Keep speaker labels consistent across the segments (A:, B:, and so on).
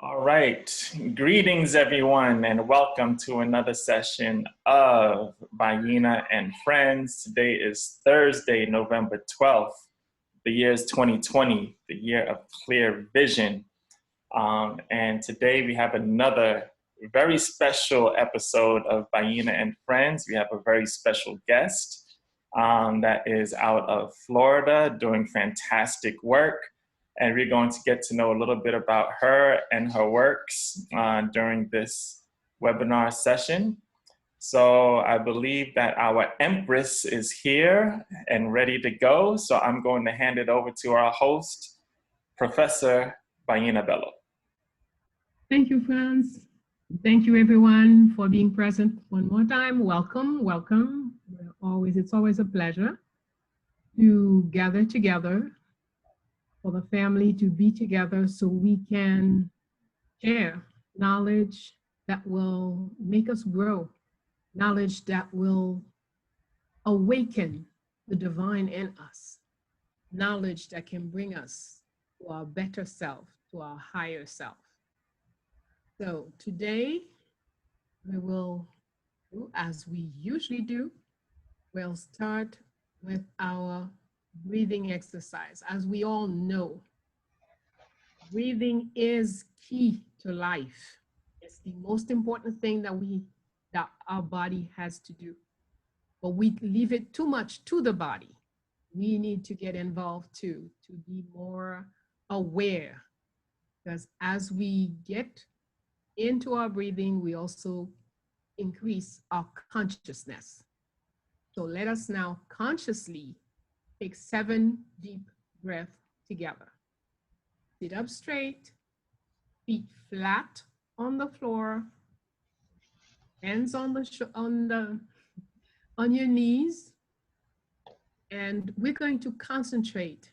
A: All right. Greetings, everyone, and welcome to another session of Bayyinah and Friends. Today is Thursday, November 12th. The year is 2020, the year of clear vision. And today we have another very special episode of Bayyinah and Friends. We have a very special guest that is out of Florida doing fantastic work. And we're going to get to know a little bit about her and her works during this webinar session. So I believe that our Empress is here and ready to go. So I'm going to hand it over to our host, Professor Bayyinah Bello.
B: Thank you, Franz. Thank you, everyone, for being present one more time. Welcome, welcome. It's always a pleasure to gather together, for the family to be together so we can share knowledge that will make us grow, knowledge that will awaken the divine in us, knowledge that can bring us to our better self, to our higher self. So today we will do as we usually do. We'll start with our breathing exercise. As we all know, breathing is key to life. It's the most important thing that our body has to do. But we leave it too much to the body. We need to get involved too, to be more aware. Because as we get into our breathing, we also increase our consciousness. So let us now consciously take 7 deep breaths together. Sit up straight, feet flat on the floor, hands on your knees, and we're going to concentrate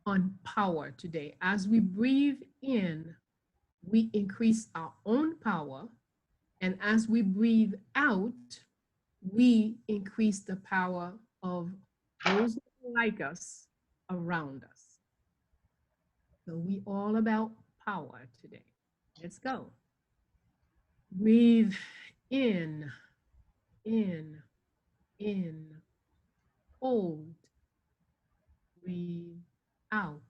B: on power today. As we breathe in, we increase our own power, and as we breathe out, we increase the power of those like us around us. So we all about power today. Let's go. Breathe in, hold. Breathe out,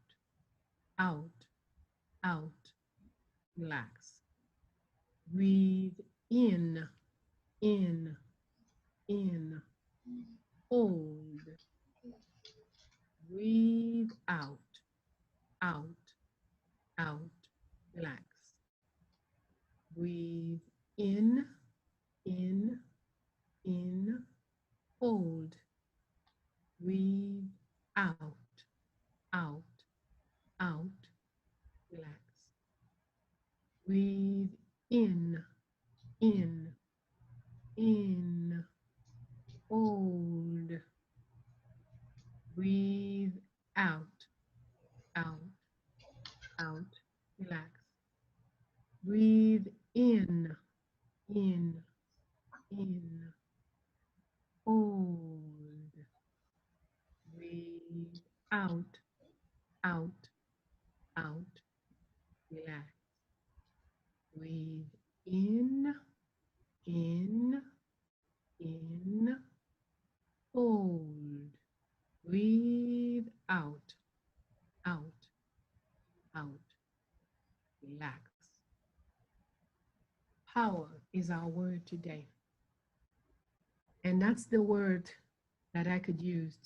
B: relax. Breathe in, hold. Breathe out, relax. Breathe in, hold. Breathe out, relax. Breathe in, hold. Breathe out, relax. Breathe in, hold. Breathe out, relax. Breathe in, hold. Breathe out, relax. Power is our word today. And that's the word that I could use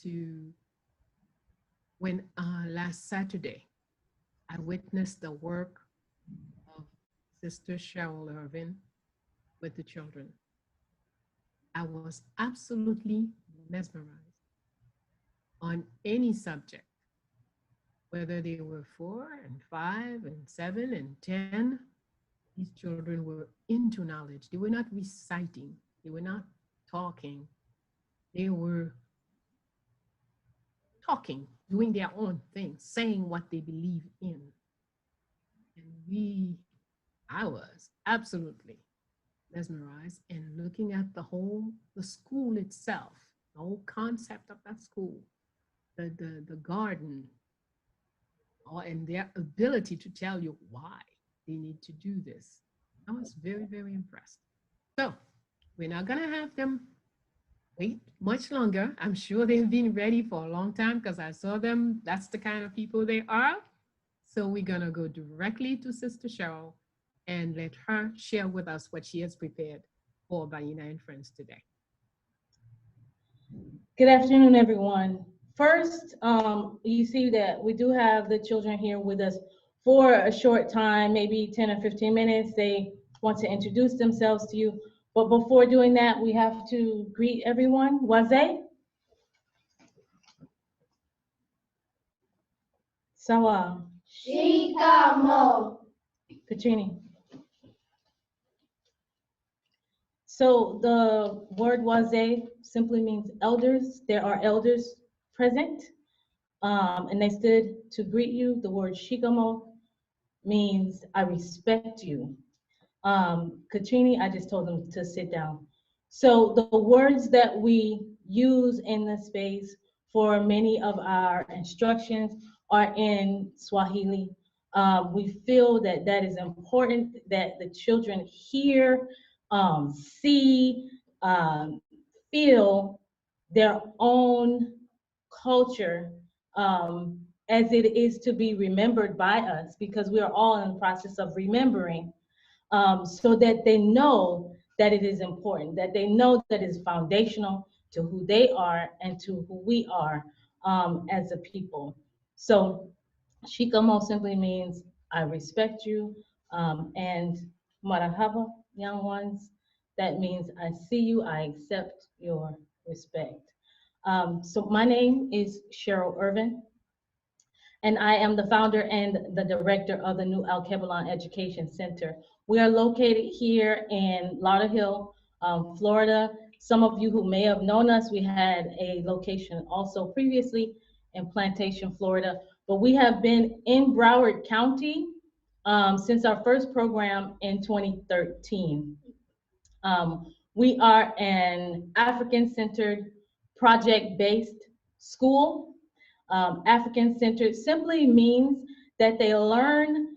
B: when last Saturday, I witnessed the work of Sister Cheryl Irvin with the children. I was absolutely mesmerized on any subject, whether they were 4 and 5 and 7 and 10. These children were into knowledge. They were not reciting. They were not talking. They were talking, doing their own thing, saying what they believe in. And I was absolutely mesmerized and looking at the school itself, the whole concept of that school, the garden, and their ability to tell you why. they need to do this. I was very, very impressed. So we're not going to have them wait much longer. I'm sure they've been ready for a long time because I saw them. That's the kind of people they are. So we're going to go directly to Sister Cheryl and let her share with us what she has prepared for Bayyinah and Friends today.
C: Good afternoon, everyone. First, you see that we do have the children here with us for a short time, maybe 10 or 15 minutes. They want to introduce themselves to you. But before doing that, we have to greet everyone. Waze? Sawa.
D: Shikamo.
C: Kachini. So the word waze simply means elders. There are elders present, and they stood to greet you. The word shikamo means I respect you. Katrini, I just told them to sit down. So the words that we use in the space for many of our instructions are in Swahili. We feel that that is important that the children hear, see, feel their own culture as it is to be remembered by us, because we are all in the process of remembering, so that they know that it is important, that they know that it is foundational to who they are and to who we are as a people. So Shikamo simply means I respect you, and Marahaba, young ones, that means I see you, I accept your respect. So my name is Cheryl Irvin, and I am the founder and the director of the new Al-Kebalon Education Center. We are located here in Lauderhill, Florida. Some of you who may have known us, we had a location also previously in Plantation, Florida, but we have been in Broward County since our first program in 2013. We are an African-centered, project-based school. African-centered simply means that they learn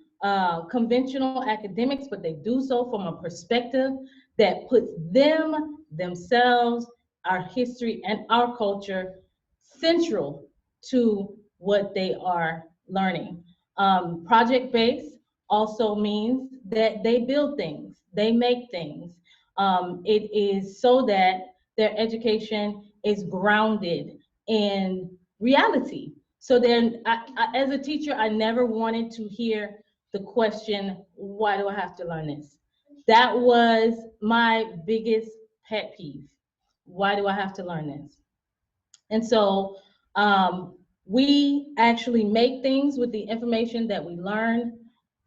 C: conventional academics, but they do so from a perspective that puts them, themselves, our history, and our culture central to what they are learning. Project-based also means that they build things, they make things. It is so that their education is grounded in reality. So then, as a teacher, I never wanted to hear the question, why do I have to learn this? That was my biggest pet peeve. Why do I have to learn this? And so we actually make things with the information that we learn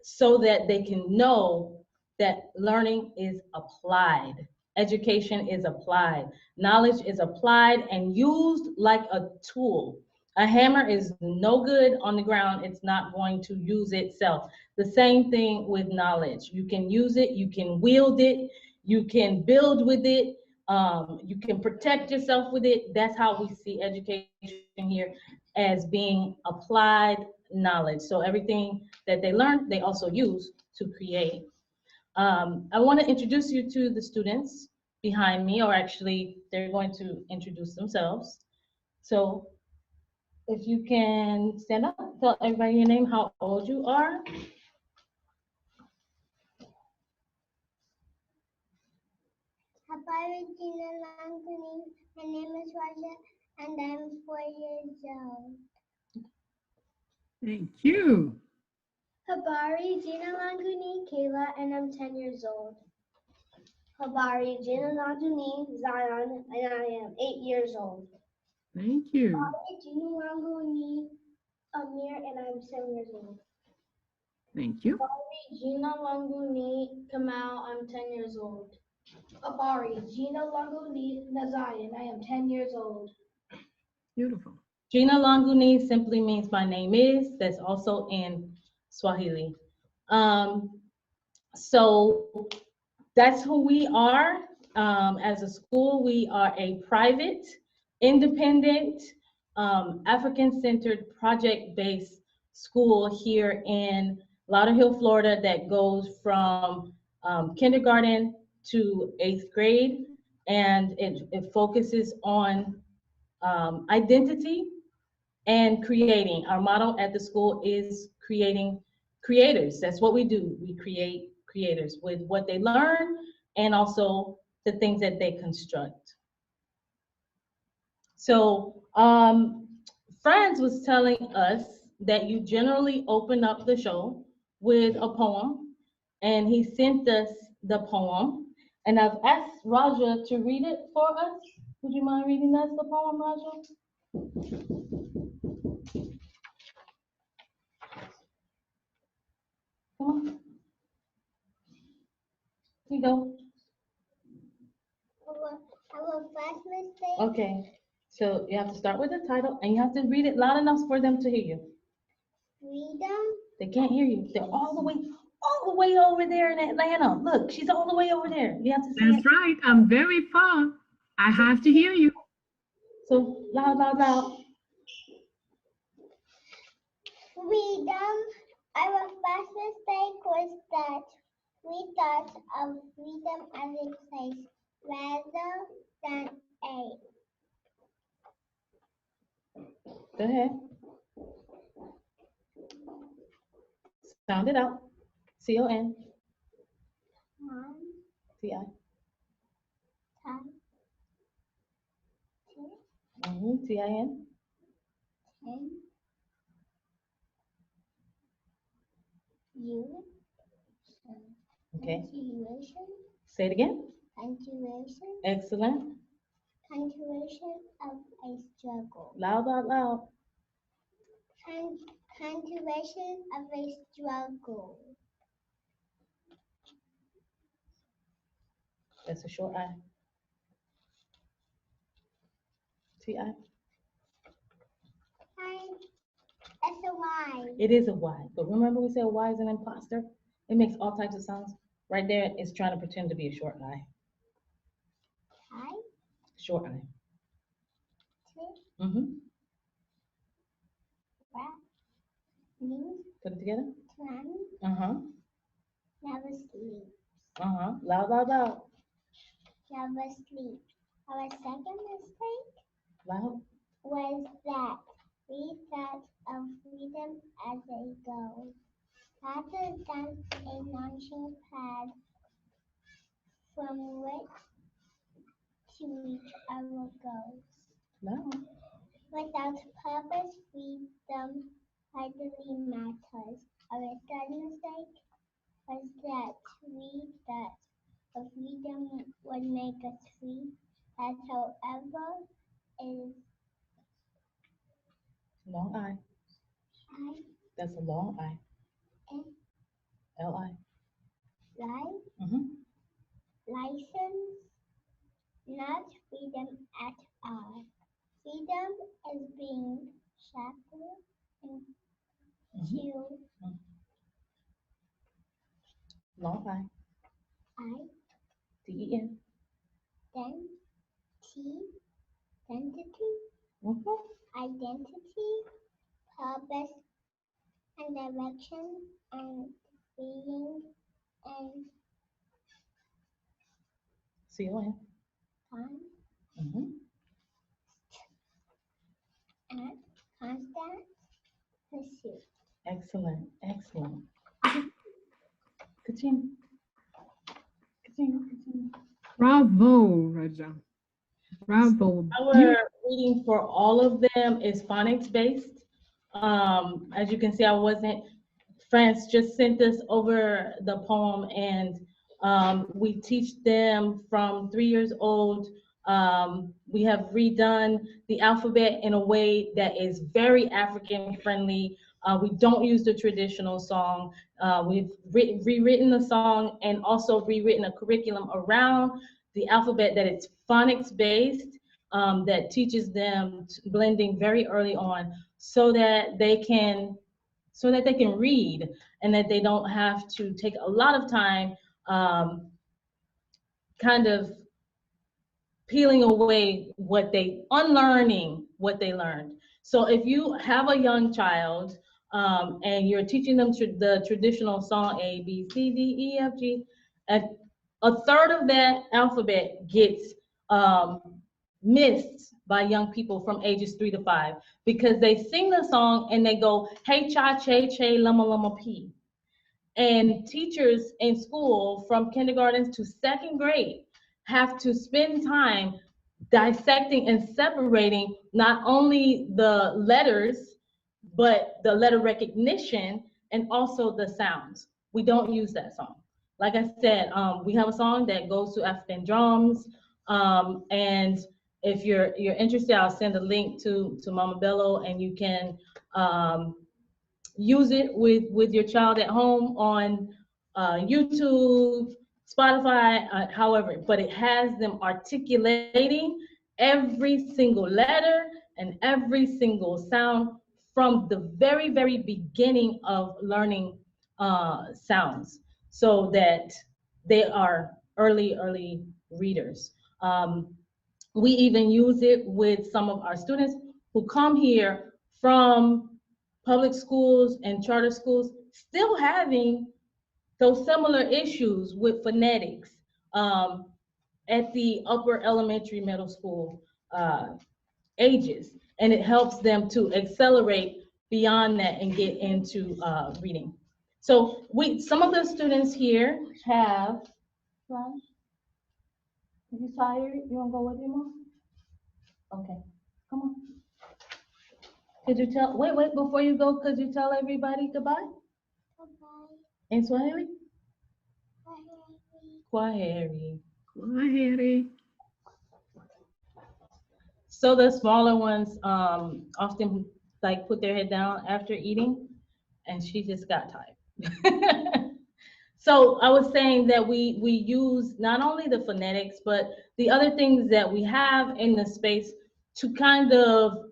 C: so that they can know that learning is applied. Education is applied. Knowledge is applied and used like a tool. A hammer is no good on the ground. It's not going to use itself. The same thing with knowledge. You can use it, you can wield it, you can build with it, you can protect yourself with it. That's how we see education here, as being applied knowledge. So everything that they learn, they also use to create. I want to introduce you to the students behind me, or actually they're going to introduce themselves. So if you can stand up, tell everybody your name, how old you are.
D: Habari jina langu ni, my name is Raja and I'm 4 years old.
B: Thank you.
D: Habari jina langu ni Kayla and I'm 10 years old. Habari jina langu ni Zion and I am 8 years old.
B: Thank you.
D: Habari jina langu ni Amir and I'm 7 years old.
B: Thank you.
D: Habari jina langu ni Kamal, I'm 10 years old. Habari jina langu ni Nazai and I am 10 years old.
B: Beautiful.
C: Jina Languni simply means my name is. That's also in Swahili. So that's who we are as a school. We are a private, independent, African-centered, project-based school here in Lauderhill, Florida, that goes from kindergarten to 8th grade, and it focuses on identity and creating. Our motto at the school is creating creators. That's what we do. We create creators with what they learn and also the things that they construct. So Franz was telling us that you generally open up the show with a poem, and he sent us the poem, and I've asked Raja to read it for us. Would you mind reading us the poem, Raja? Come on. Here you go.
D: Our first mistake.
C: Okay, so you have to start with the title, and you have to read it loud enough for them to hear you.
D: Freedom.
C: They can't hear you. They're all the way over there in Atlanta. Look, she's all the way over there. You have to say
B: That's
C: it.
B: right. I'm very far. I have to hear you.
C: So loud, loud, loud.
D: Freedom. Our first mistake was that we thought of freedom as a place rather than a.
C: Go ahead. Sound it out. C-O-N. T-I. T-I-N. Okay.
D: Continuation.
C: Say it again.
D: Continuation.
C: Excellent.
D: Continuation of a struggle.
C: Loud, loud, loud.
D: Continuation of a struggle.
C: That's a short I. T-I.
D: That's a Y.
C: It is a Y. But remember we said Y is an imposter? It makes all types of sounds. Right there, it's trying to pretend to be a short I.
D: I.
C: Short I.
D: T.
C: Mm-hmm.
D: Rap. Me.
C: Put it together.
D: Plan.
C: Uh-huh.
D: Never sleep.
C: Uh-huh. Loud, loud, loud.
D: Never sleep. Our second mistake
C: Loud.
D: was that we thought of freedom as a goal, rather than a launching pad from which to reach our goals.
C: Loud.
D: Without purpose, freedom hardly matters. Our third mistake was that we thought a freedom would make us free. That, however, is
C: Long I.
D: I,
C: That's a long I.
D: N,
C: L-I.
D: life,
C: Mm-hmm.
D: license, not freedom at all. Freedom is being shackled into
C: Long I.
D: I,
C: D-E-N.
D: then T, identity,
C: Mm-hmm.
D: identity, purpose, and direction, and being, and
C: C-O-N.
D: fun,
C: Mm-hmm.
D: and constant pursuit.
C: Excellent. Excellent. Continue. Continue. Continue.
B: Bravo, Raja. Bravo.
C: Our reading for all of them is phonics based. As you can see, France just sent us over the poem, and we teach them from 3 years old. We have redone the alphabet in a way that is very African friendly. We don't use the traditional song. We've rewritten the song and also rewritten a curriculum around the alphabet that it's phonics based, that teaches them blending very early on so that they can read and that they don't have to take a lot of time kind of peeling away unlearning what they learned. So if you have a young child, and you're teaching them the traditional song A, B, C, D, E, F, G, and a third of that alphabet gets missed by young people from ages 3 to 5 because they sing the song and they go, hey, cha, che, che, lama, lama, pee. And teachers in school from kindergarten to second grade have to spend time dissecting and separating not only the letters, but the letter recognition and also the sounds. We don't use that song. Like I said, we have a song that goes to African drums. And if you're interested, I'll send a link to Mama Bello, and you can use it with your child at home on YouTube, Spotify, however, but it has them articulating every single letter and every single sound from the very, very beginning of learning sounds, so that they are early readers. We even use it with some of our students who come here from public schools and charter schools, still having those similar issues with phonetics at the upper elementary, middle school ages. And it helps them to accelerate beyond that and get into reading. So some of the students here have, Ron, are you tired? You wanna go with your mom? Okay, come on. Could you tell, wait, before you go, could you tell everybody goodbye?
D: Bye-bye.
C: In Swahili?
D: Kwaheri.
C: Kwaheri. So the smaller ones often like put their head down after eating, and she just got tired. So I was saying that we use not only the phonetics, but the other things that we have in the space to kind of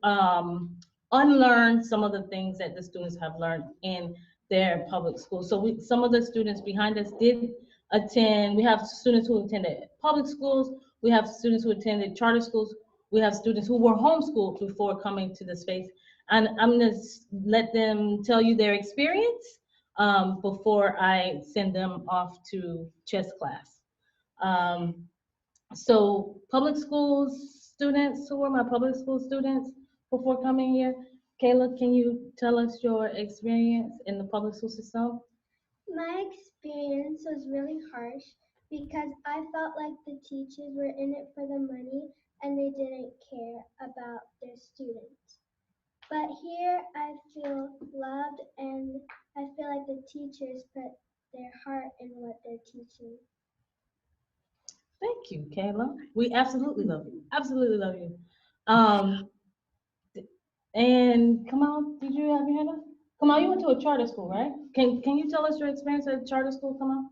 C: unlearn some of the things that the students have learned in their public school. So some of the students behind us did attend. We have students who attended public schools. We have students who attended charter schools. We have students who were homeschooled before coming to the space. And I'm gonna let them tell you their experience before I send them off to chess class. So public schools students, who were my public school students before coming here? Kayla, can you tell us your experience in the public school system?
D: My experience was really harsh because I felt like the teachers were in it for the money and they didn't care about their students. But here I feel loved and I feel like the teachers put their heart in what they're teaching.
C: Thank you, Kayla. We absolutely love you. Absolutely love you. And Kamal, did you have your hand up? Kamal, you went to a charter school, right? Can you tell us your experience at charter school, Kamal?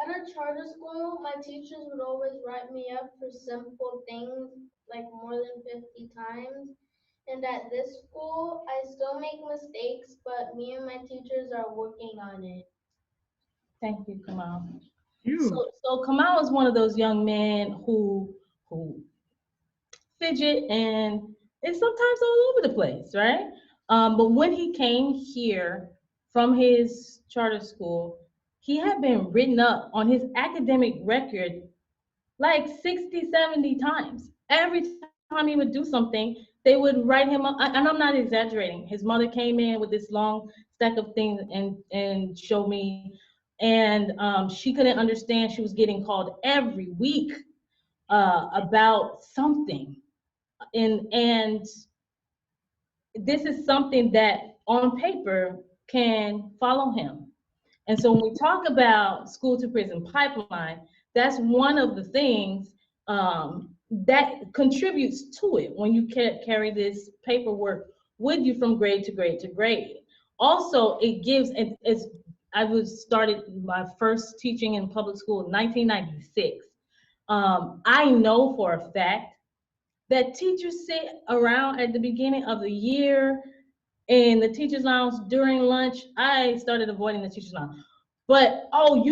E: At a charter school, my teachers would always write me up for simple things like more than 50 times. And at this school, I still make mistakes, but me and my teachers are working on it.
C: Thank you, Kamal.
B: You.
C: So Kamal is one of those young men who fidget and is sometimes all over the place, right? But when he came here from his charter school, he had been written up on his academic record like 60, 70 times. Every time he would do something, they would write him up. And I'm not exaggerating. His mother came in with this long stack of things and showed me. And she couldn't understand. She was getting called every week about something. And this is something that on paper can follow him. And so when we talk about school to prison pipeline, that's one of the things that contributes to it when you carry this paperwork with you from grade to grade to grade. Also, it gives, I started my first teaching in public school in 1996. I know for a fact that teachers sit around at the beginning of the year in the teacher's lounge during lunch. I started avoiding the teacher's lounge. But, oh,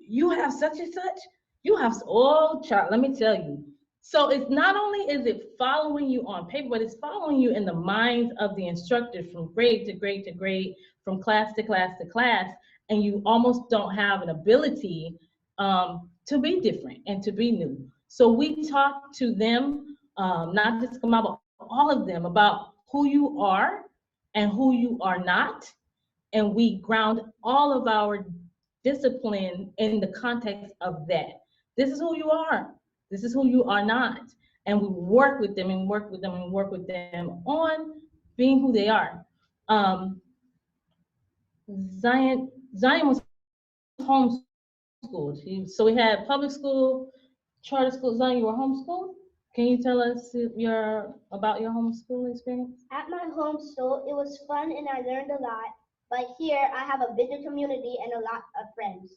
C: you have such and such? You have, oh, child, let me tell you, So it's not only is it following you on paper, but it's following you in the minds of the instructors from grade to grade to grade, from class to class to class, and you almost don't have an ability to be different and to be new. So we talk to them, not just come out, but all of them about who you are and who you are not, and we ground all of our discipline in the context of that. This is who you are. This is who you are not. And we work with them and work with them and work with them on being who they are. Zion was homeschooled. So we had public school, charter school. Zion, you were homeschooled? Can you tell us about your homeschool experience?
D: At my home school, it was fun and I learned a lot. But here, I have a bigger community and a lot of friends.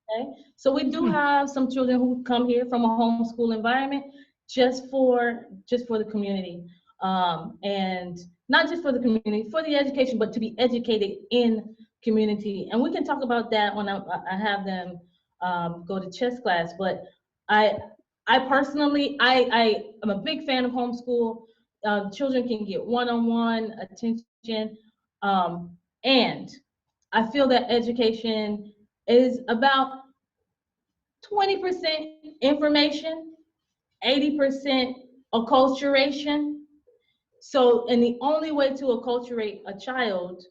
C: Okay, so we do have some children who come here from a homeschool environment just for the community, and not just for the community, for the education, but to be educated in community. And we can talk about that when I have them go to chess class. But I personally, I am a big fan of homeschool. Children can get one-on-one attention, and I feel that education is about 20% information, 80% acculturation. So, and the only way to acculturate a child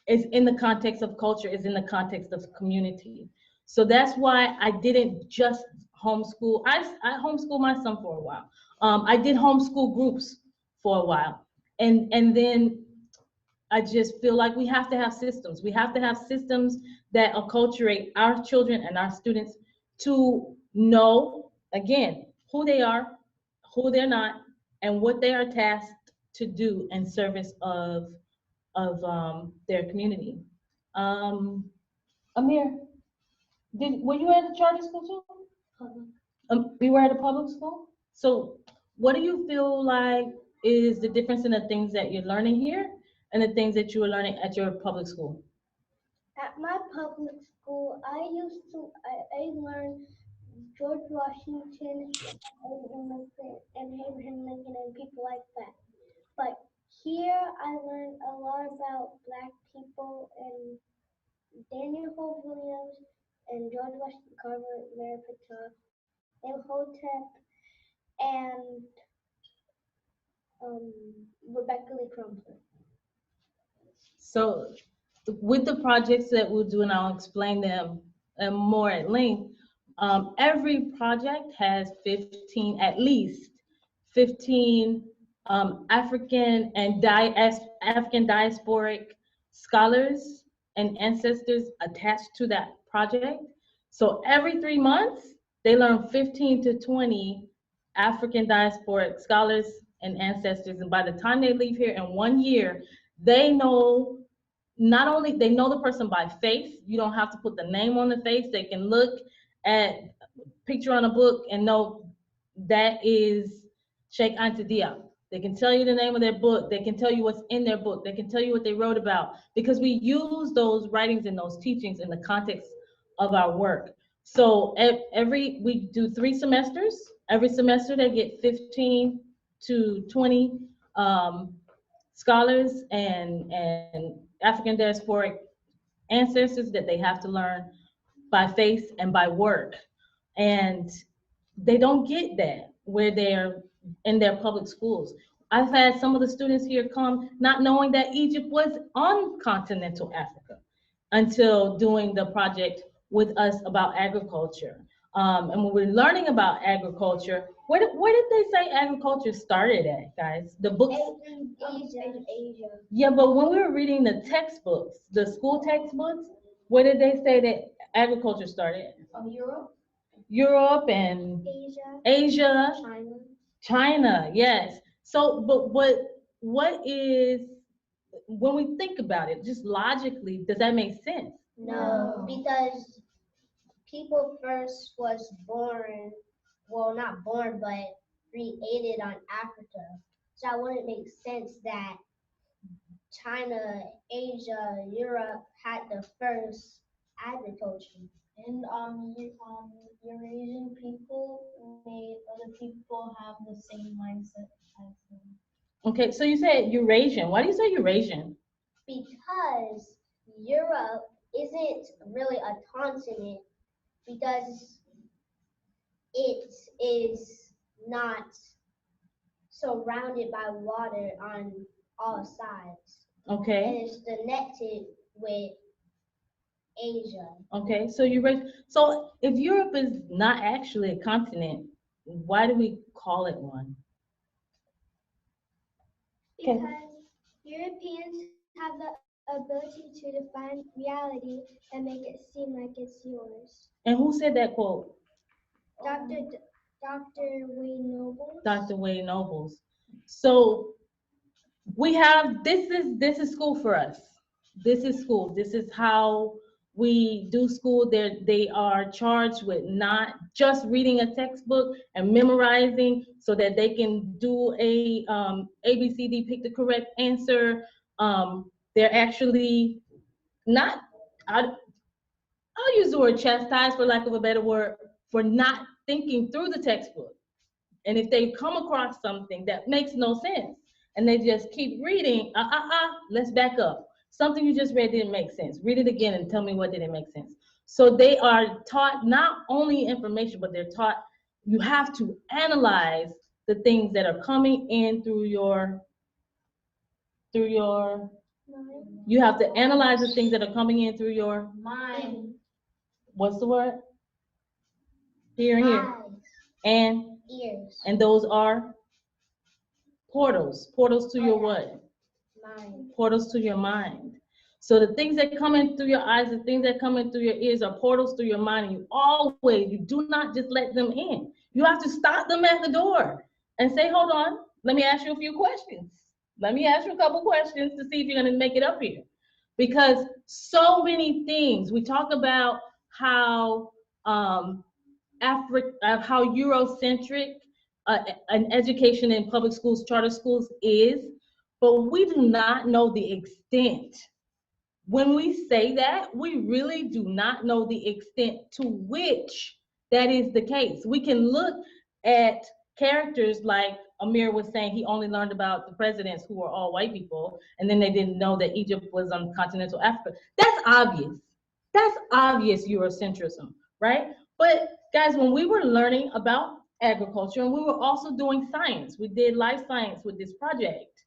C: is in the context of culture, is in the context of community. So that's why I didn't just homeschool. I homeschooled my son for a while. I did homeschool groups for a while. And then I just feel like we have to have systems. We have to have systems that acculturate our children and our students to know, again, who they are, who they're not, and what they are tasked to do in service of their community. Amir, were you at a charter school too? You were at a public school? So what do you feel like is the difference in the things that you're learning here and the things that you were learning at your public school?
D: At my public school, I learned George Washington and Abraham Lincoln and people like that. But here I learned a lot about Black people and Daniel Hope Williams and George Washington Carver, Mary Patel, Imhotep, and Rebecca Lee Crumpler.
C: So with the projects that we'll do, and I'll explain them more at length, every project has 15, at least 15 African and African diasporic scholars and ancestors attached to that project. So every 3 months, they learn 15 to 20 African diasporic scholars and ancestors. And by the time they leave here in 1 year, they know, not only they know the person by face, you don't have to put the name on the face. They can look at picture on a book and know that is Sheikh Anta Diop. They can tell you the name of their book. They can tell you what's in their book. They can tell you what they wrote about, because we use those writings and those teachings in the context of our work. So we do 3 semesters. Every semester they get 15 to 20 scholars and African diasporic ancestors that they have to learn by face and by work. And they don't get that where they're in their public schools. I've had some of the students here come not knowing that Egypt was on continental Africa until doing the project with us about agriculture. And when we're learning about agriculture, where did they say agriculture started at, guys? The books?
D: Asia.
C: Yeah, but when we were reading the textbooks, the school textbooks, where did they say that agriculture started?
D: Europe.
C: Europe and Asia, China, yes. So, but what is, when we think about it, just logically, does that make sense?
D: No, because people first was born, well, not born, but created on Africa. So it wouldn't make sense that China, Asia, Europe had the first agriculture.
E: And Eurasian people made other people have the same mindset as them.
C: Okay, so you said Eurasian. Why do you say Eurasian?
D: Because Europe isn't really a continent because it is not surrounded by water on all sides.
C: Okay.
D: And it's connected with Asia.
C: Okay, so so if Europe is not actually a continent, why do we call it one? Okay.
D: Because Europeans have the ability to define reality and make it seem like it's yours.
C: And who said that quote?
D: Dr. Wayne Nobles.
C: Dr. Wayne Nobles. So we have this is school for us. This is school. This is how we do school. They are charged with not just reading a textbook and memorizing so that they can do a ABCD, pick the correct answer. They're actually not. I'll use the word chastised for lack of a better word for not thinking through the textbook. And if they come across something that makes no sense and they just keep reading, let's back up. Something you just read didn't make sense. Read it again and tell me what didn't make sense. So they are taught not only information, but they're taught you have to analyze the things that are coming in through your, you have to analyze the things that are coming in through your
E: Mind.
C: What's the word? Here and here.
D: Eyes,
C: And
D: ears,
C: those are portals. Portals to your what?
D: mind.
C: Portals to your mind. So the things that come in through your eyes, the things that come in through your ears are portals through your mind. And you do not just let them in. You have to stop them at the door and say, hold on, let me ask you a few questions. Let me ask you a couple questions to see if you're going to make it up here. Because so many things, we talk about how how Eurocentric an education in public schools, charter schools is, but we do not know the extent. When we say that, we really do not know the extent to which that is the case. We can look at characters like Amir was saying, he only learned about the presidents who were all white people, and then they didn't know that Egypt was on continental Africa. That's obvious. That's obvious Eurocentrism, right? But guys, when we were learning about agriculture, and we were also doing science, we did life science with this project,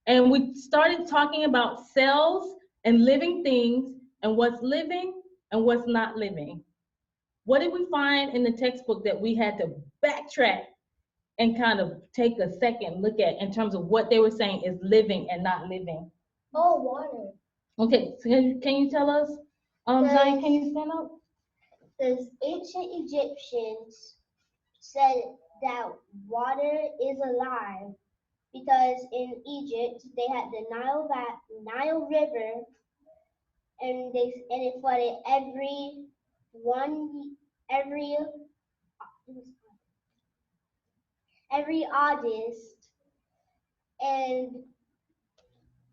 C: and we started talking about cells and living things and what's living and what's not living. What did we find in the textbook that we had to backtrack and kind of take a second look at in terms of what they were saying is living and not living?
D: Oh, water.
C: Okay, so can you tell us, Zion, can you stand up?
D: The ancient Egyptians said that water is alive because in Egypt they had the Nile River, and it flooded every August, and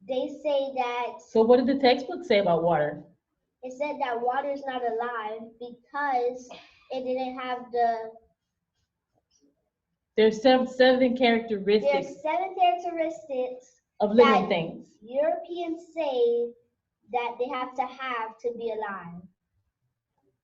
D: they say that
C: So what did the textbook say about water?
D: it said that water is not alive because it didn't have
C: There's seven
D: there's
C: characteristics
D: 7 characteristics
C: of living
D: that
C: things.
D: Europeans say that they have to be alive.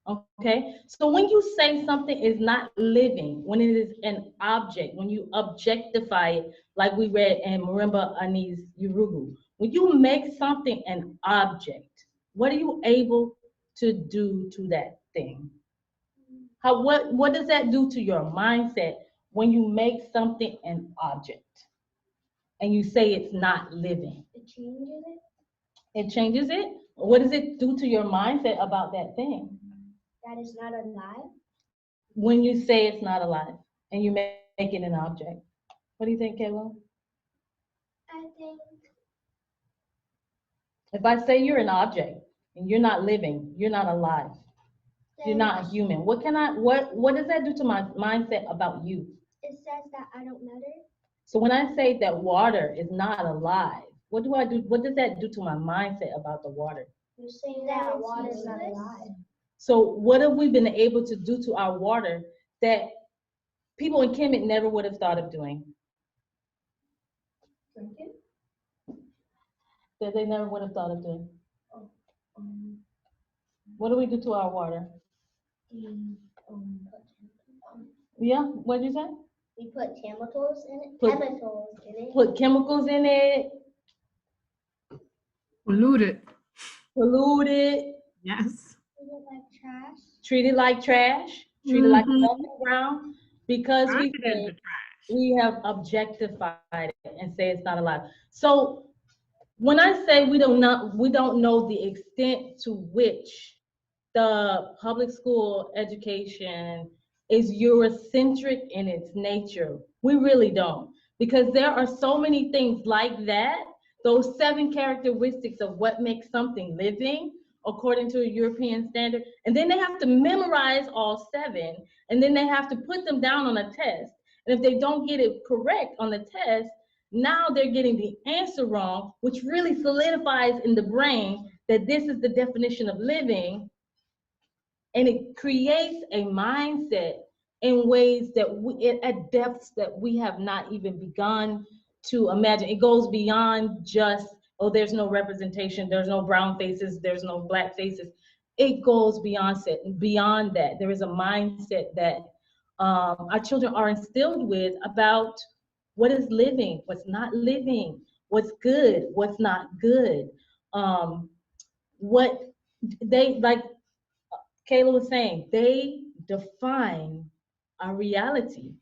C: Okay, so when you say something is not living, when it is an object, when you objectify it, like we read in Marimba Anis Urugu, when you make something an object, what are you able to do to that thing? What does that do to your mindset when you make something an object and you say it's not living?
D: It changes it.
C: It changes it? What does it do to your mindset about that thing?
D: That is not alive.
C: When you say it's not alive and you make it an object. What do you think, Kayla?
D: I think
C: If I say you're an object and you're not living, you're not alive, you're not human, what does that do to my mindset about you?
D: It says that I don't matter.
C: So when I say that water is not alive, what do I do? What does that do to my mindset about the water?
E: You're saying that water is not alive.
C: So what have we been able to do to our water that people in Kemet never would have thought of doing?
E: Drink it?
C: That they never would have thought of doing. What do we do to our water? Yeah, what did you say?
E: We put chemicals in it.
C: Put-
E: Chemicals in it.
C: Put chemicals in it,
B: Polluted.
C: polluted,
B: Yes.
D: Is it like trash?
C: treat it like trash, treat it like
B: Mhm.
C: dumping ground, because
B: Burn
C: we
B: it in the
C: say
B: trash.
C: we have objectified it and say it's not alive. So when I say we don't know the extent to which the public school education is Eurocentric in its nature, we really don't, because there are so many things like that, those 7 characteristics of what makes something living according to a European standard, and then they have to memorize all 7, and then they have to put them down on a test, and if they don't get it correct on the test, now they're getting the answer wrong, which really solidifies in the brain that this is the definition of living, and it creates a mindset in ways that at depths that we have not even begun to imagine. It goes beyond just, oh, there's no representation, there's no brown faces, there's no black faces. It goes beyond that. There is a mindset that our children are instilled with about what is living, what's not living, what's good, what's not good. What they, like Kayla was saying, they define our reality.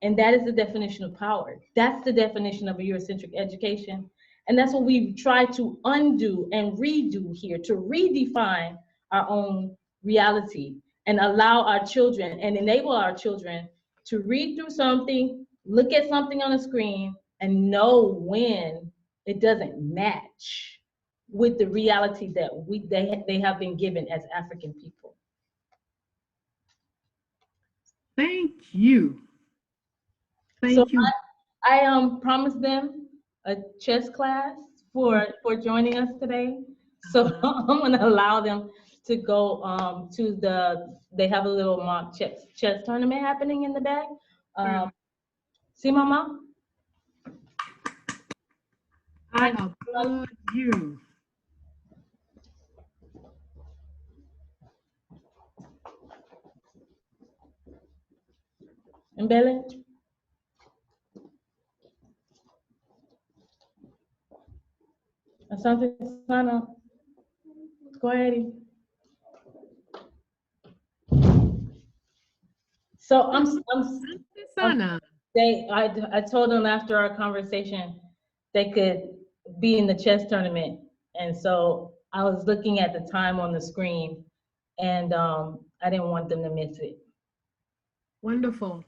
C: And that is the definition of power. That's the definition of a Eurocentric education. And that's what we try to undo and redo here, to redefine our own reality and allow our children and enable our children to read through something, look at something on a screen, and know when it doesn't match with the reality that they have been given as African people.
B: Thank you.
C: So
B: Thank you.
C: I promised them a chess class for joining us today. So I'm gonna allow them to go they have a little mock chess tournament happening in the back. See, Mama?
B: I applaud you.
C: And Bella? Asante sana. Go ahead. So
B: Sana.
C: I told them after our conversation they could be in the chess tournament, and so I was looking at the time on the screen, and I didn't want them to miss it.
B: Wonderful.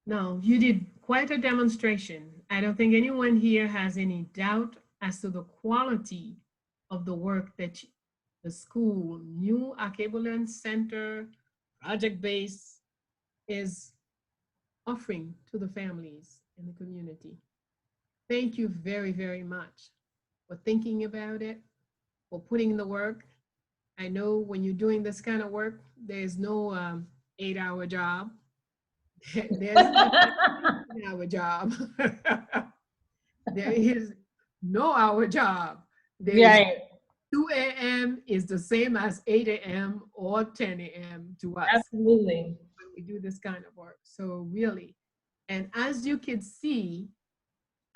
B: Now, you did quite a demonstration. I don't think anyone here has any doubt as to the quality of the work that the school, New Akebulon Center, Project Base, is offering to the families in the community. Thank you very, very much for thinking about it, for putting in the work. I know when you're doing this kind of work, there's no 8-hour job. There's no 8-hour job. There is no hour job.
C: Right.
B: 2 a.m. is the same as 8 a.m. or 10 a.m. to us.
C: Absolutely.
B: When we do this kind of work. So really, and as you can see,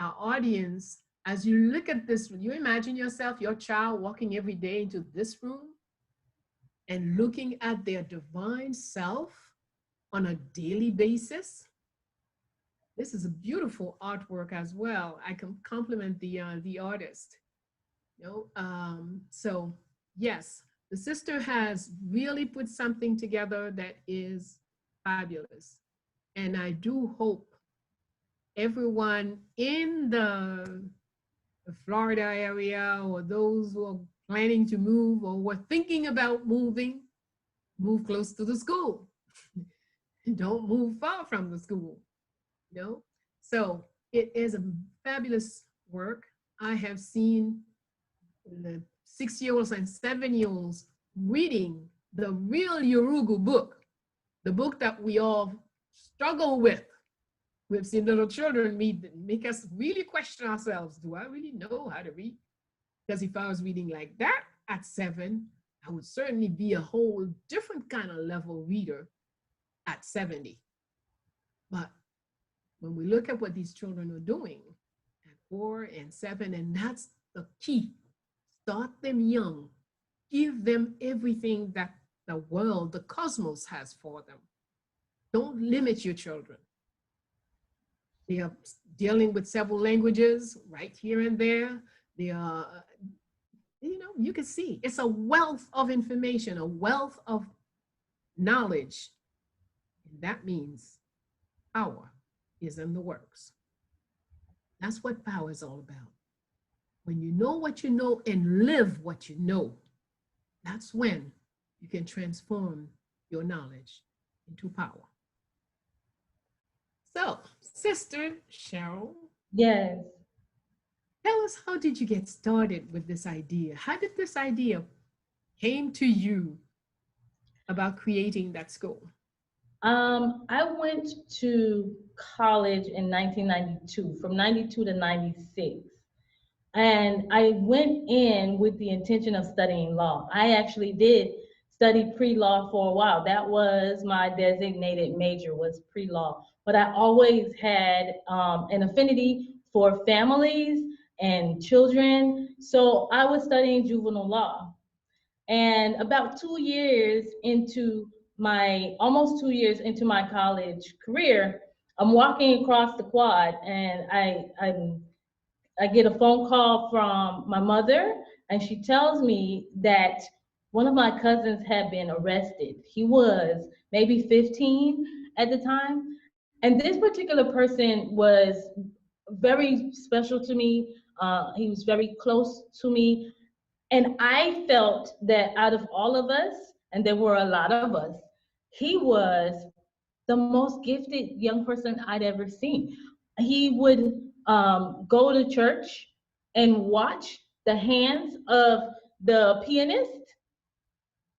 B: our audience, as you look at this, you imagine yourself, your child walking every day into this room and looking at their divine self on a daily basis. This is a beautiful artwork as well. I can compliment the artist. So yes, the sister has really put something together that is fabulous. And I do hope everyone in the Florida area, or those who are planning to move or were thinking about moving, move close to the school. Don't move far from the school. So it is a fabulous work. I have seen the 6-year-olds and 7-year-olds reading the real Yorugu book, the book that we all struggle with. We've seen little children make us really question ourselves. Do I really know how to read? Because if I was reading like that at 7, I would certainly be a whole different kind of level reader at 70. But when we look at what these children are doing at 4 and 7, and that's the key, start them young, give them everything that the world, the cosmos has for them. Don't limit your children. They are dealing with several languages right here and there. They are, you can see it's a wealth of information, a wealth of knowledge. And that means power is in the works. That's what power is all about. When you know what you know and live what you know, that's when you can transform your knowledge into power. So, Sister Cheryl.
C: Yes.
B: Tell us, how did you get started with this idea? How did this idea came to you about creating that school?
C: I went to college in 1992, from 92 to 96. And I went in with the intention of studying law. I actually did study pre-law for a while. That was my designated major, was pre-law. But I always had an affinity for families and children. So I was studying juvenile law. And about 2 years into almost 2 years into my college career, I'm walking across the quad and I get a phone call from my mother, and she tells me that one of my cousins had been arrested. He was maybe 15 at the time. And this particular person was very special to me. He was very close to me. And I felt that out of all of us, and there were a lot of us, he was the most gifted young person I'd ever seen. He would go to church and watch the hands of the pianist.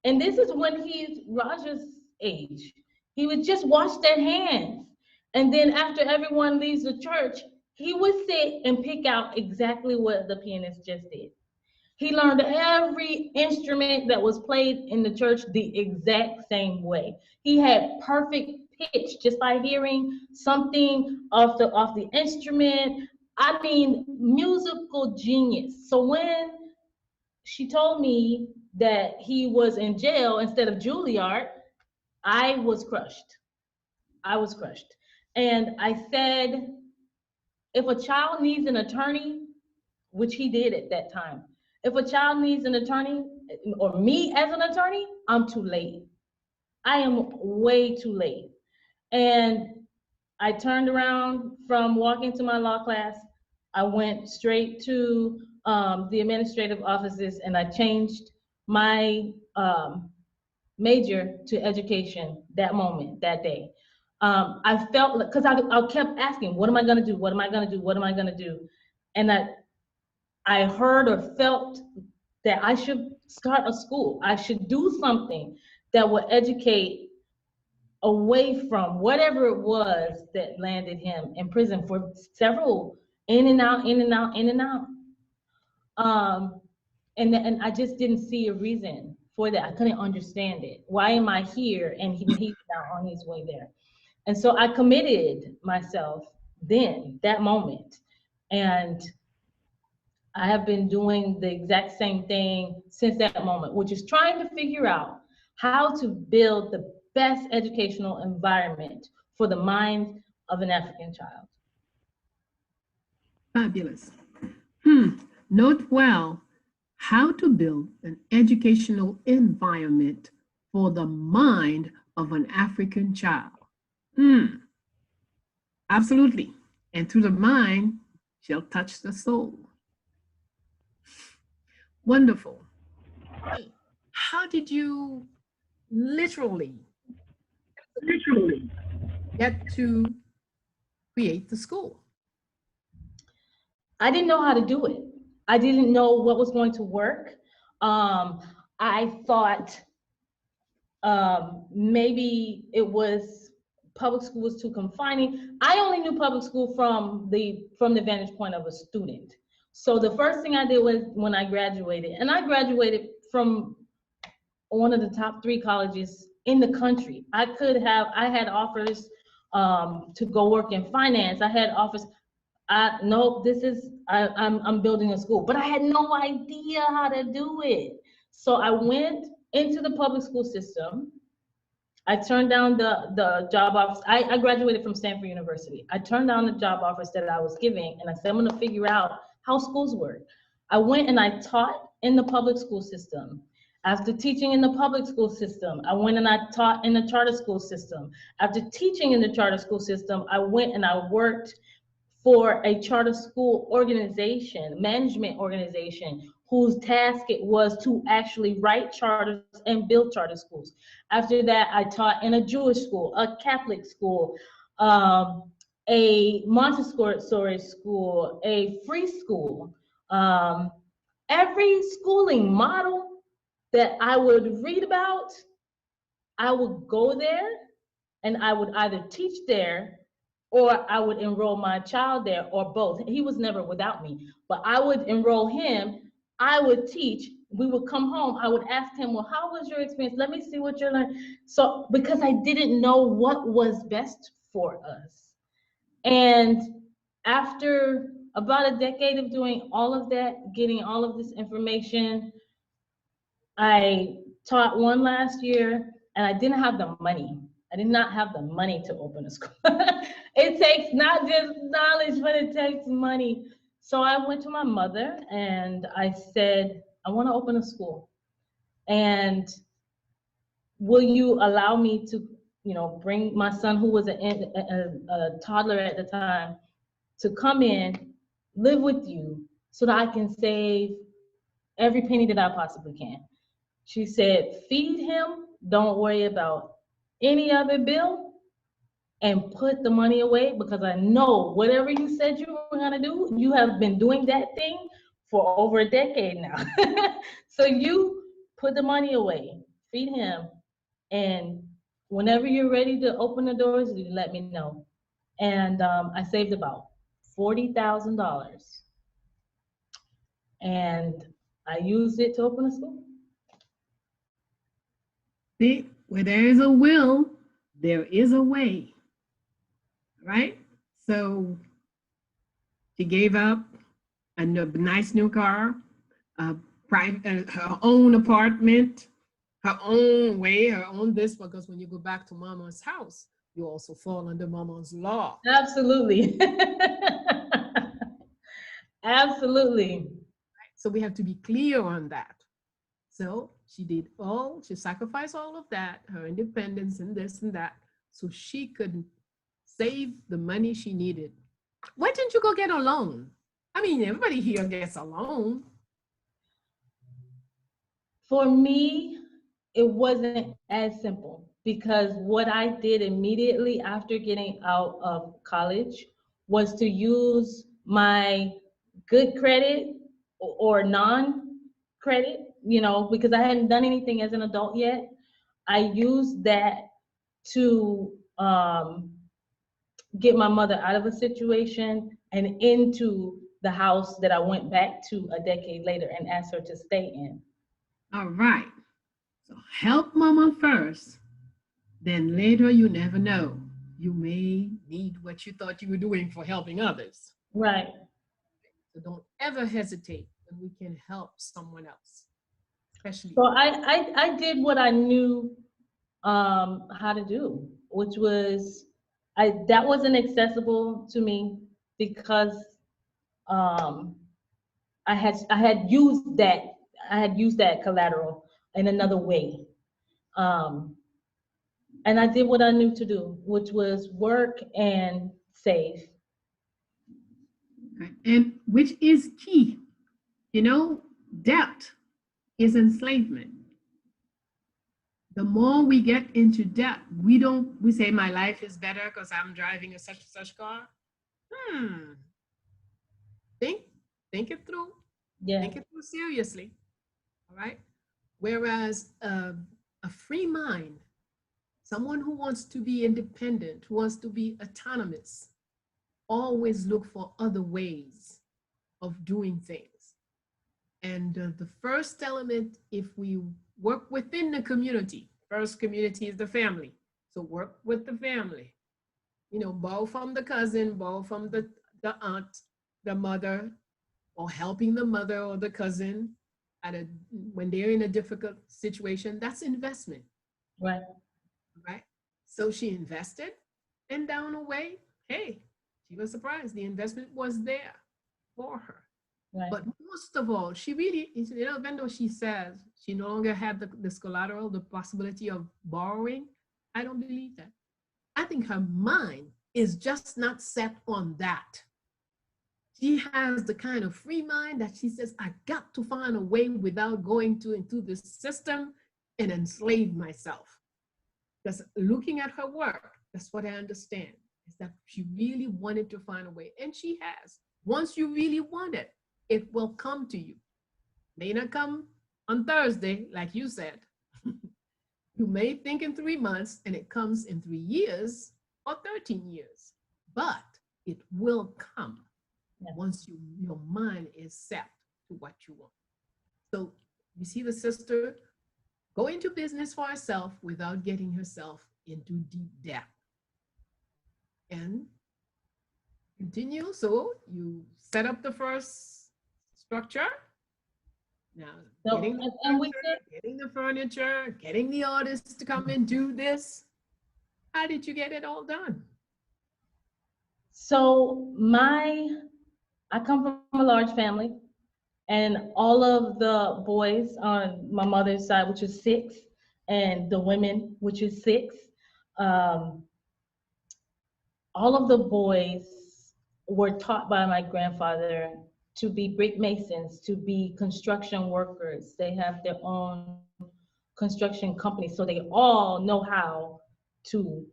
C: And this is when he's Roger's age. He would just watch their hands. And then after everyone leaves the church, he would sit and pick out exactly what the pianist just did. He learned every instrument that was played in the church the exact same way. He had perfect pitch just by hearing something off the instrument. I mean, musical genius. So when she told me that he was in jail instead of Juilliard, I was crushed. I was crushed. And I said, if a child needs an attorney, which he did at that time, if a child needs an attorney, or me as an attorney, I'm too late. I am way too late. And I turned around from walking to my law class. I went straight to the administrative offices, and I changed my major to education that moment, that day. I felt like, because I kept asking, what am I going to do? What am I going to do? What am I going to do? And I heard or felt that I should start a school. I should do something that would educate away from whatever it was that landed him in prison for several, in and out, in and out, in and out. And I just didn't see a reason for that. I couldn't understand it. Why am I here and he's now on his way there? And so I committed myself then, that moment. And I have been doing the exact same thing since that moment, which is trying to figure out how to build the best educational environment for the mind of an African child.
B: Fabulous. Note well how to build an educational environment for the mind of an African child. Absolutely. And through the mind shall touch the soul. Wonderful. How did you literally get to create the school?
C: I didn't know how to do it. I didn't know what was going to work. I thought maybe it was public school was too confining. I only knew public school from the vantage point of a student. So the first thing I did was when I graduated, and I graduated from one of the top 3 colleges in the country. I had offers to go work in finance. I had offers. I'm building a school, but I had no idea how to do it. So I went into the public school system. I turned down the job offers. I graduated from Stanford University. I turned down the job offers that I was giving, and I said, I'm gonna figure out how schools work. I went and I taught in the public school system. After teaching in the public school system, I went and I taught in the charter school system. After teaching in the charter school system, I went and I worked for a charter school organization, management organization, whose task it was to actually write charters and build charter schools. After that, I taught in a Jewish school, a Catholic school, a Montessori school, a free school. Every schooling model that I would read about, I would go there and I would either teach there or I would enroll my child there, or both. He was never without me, but I would enroll him, I would teach, we would come home, I would ask him, well, how was your experience? Let me see what you're learning. So, because I didn't know what was best for us. And after about a decade of doing all of that, getting all of this information, I taught one last year and I didn't have the money. I did not have the money to open a school. It takes not just knowledge, but it takes money. So I went to my mother and I said, I want to open a school. And will you allow me to, bring my son, who was a toddler at the time, to come in, live with you so that I can save every penny that I possibly can. She said, feed him, don't worry about any other bill, and put the money away, because I know whatever you said you were gonna do, you have been doing that thing for over a decade now. So you put the money away, feed him, and whenever you're ready to open the doors, you let me know. And I saved about $40,000, and I used it to open a school.
B: See, where there is a will, there is a way, right? So she gave up a nice new car, her own apartment, her own way, her own this, because when you go back to mama's house, you also fall under mama's law.
C: Absolutely. Absolutely.
B: So we have to be clear on that. So she sacrificed all of that, her independence and this and that, so she could save the money she needed. Why didn't you go get a loan? I mean, everybody here gets a loan.
C: For me, it wasn't as simple, because what I did immediately after getting out of college was to use my good credit or non-credit, because I hadn't done anything as an adult yet. I used that to get my mother out of a situation and into the house that I went back to a decade later and asked her to stay in.
B: All right. So help mama first, then later you never know. You may need what you thought you were doing for helping others.
C: Right.
B: So don't ever hesitate when we can help someone else, especially.
C: So I did what I knew how to do, which was that wasn't accessible to me because I had used that collateral in another way. And I did what I knew to do, which was work and save.
B: And which is key. Debt is enslavement. The more we get into debt, we say my life is better because I'm driving a such and such car. Think it through.
C: Yeah.
B: Think it through seriously. all right? Whereas a free mind, someone who wants to be independent, who wants to be autonomous, always look for other ways of doing things. And the first element, if we work within the community, first community is the family. So work with the family. You know, borrow from the cousin, borrow from the aunt, the mother, or helping the mother or the cousin when they're in a difficult situation. That's investment.
C: Right.
B: Right? So she invested, and down the way, hey, she was surprised. The investment was there for her.
C: Right.
B: But most of all, she really, you know, even though she says she no longer had this collateral, the possibility of borrowing, I don't believe that. I think her mind is just not set on that. She has the kind of free mind that she says, I got to find a way without going into this system and enslave myself. Because looking at her work, that's what I understand, is that she really wanted to find a way. And she has. Once you really want it, it will come to you. May not come on Thursday, like you said. You may think in 3 months and it comes in 3 years or 13 years, but it will come once your mind is set to what you want. So you see the sister go into business for herself without getting herself into deep debt. And continue. So you set up the first structure. Now,
C: So,
B: getting the
C: and we
B: furniture, getting the artists to come and do this. How did you get it all done?
C: So I come from a large family, and all of the boys on my mother's side, which is 6, and the women, which is 6, um, all of the boys were taught by my grandfather to be brick masons, to be construction workers. They have their own construction company, so they all know how to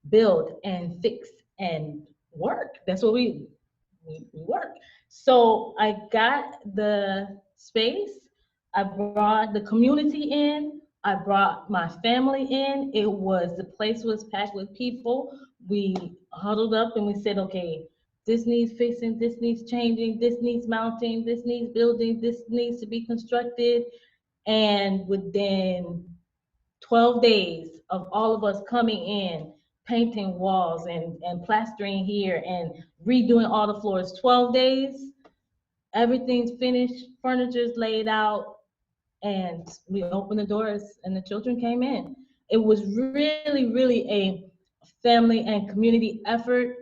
C: build and fix and work. That's what we work. So I got the space, I brought the community in, I brought my family in. The place was packed with people. We huddled up and we said, okay, this needs fixing, this needs changing, this needs mounting, this needs building, this needs to be constructed. And within 12 days of all of us coming in, painting walls and plastering here and redoing all the floors, 12 days, everything's finished, furniture's laid out, and we opened the doors and the children came in. It was really, really a family and community effort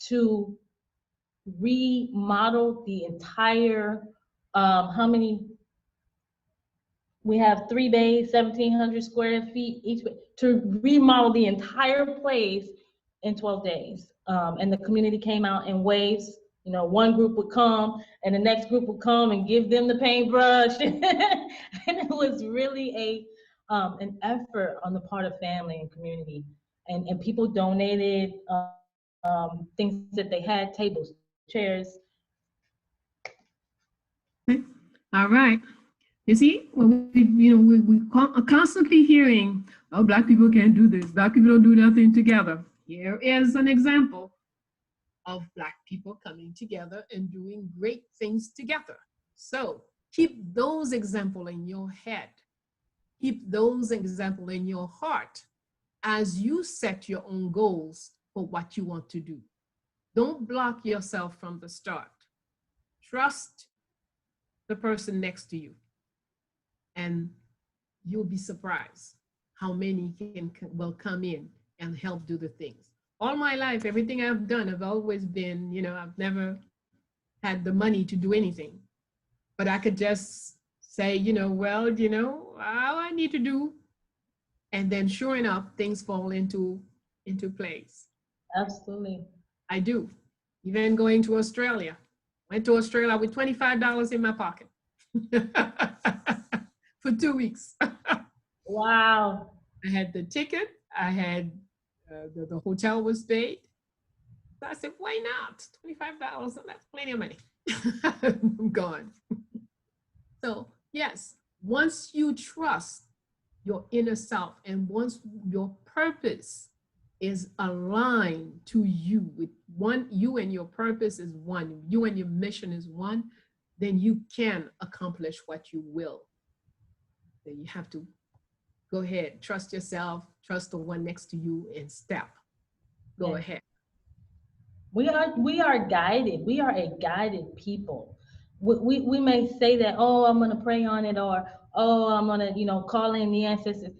C: to remodel the entire, how many, we have 3 bays, 1,700 square feet each, to remodel the entire place in 12 days. And the community came out in waves. You know, one group would come and the next group would come and give them the paintbrush. And it was really an effort on the part of family and community. And people donated things that they had, tables, chairs.
B: All right. You see, we are constantly hearing, oh, Black people can't do this. Black people don't do nothing together. Here is an example of Black people coming together and doing great things together. So keep those examples in your head. Keep those examples in your heart as you set your own goals for what you want to do. Don't block yourself from the start. Trust the person next to you, and you'll be surprised how many will come in and help do the things. All my life, everything I've done, I've always been, I've never had the money to do anything, but I could just say, all I need to do, and then sure enough, things fall into place.
C: Absolutely.
B: I do. Even going to Australia. Went to Australia with $25 in my pocket for 2 weeks.
C: Wow.
B: I had the ticket. I had the hotel was paid. So I said, why not? $25, that's plenty of money. I'm gone. So yes, once you trust your inner self, and once your purpose is aligned to you, with one, you and your purpose is one, you and your mission is one, then you can accomplish what you will. Then you have to go ahead, trust yourself, trust the one next to you, and step. Go ahead.
C: We are guided. We are a guided people. We may say that, oh, I'm gonna pray on it, or oh, I'm gonna, call in the ancestors.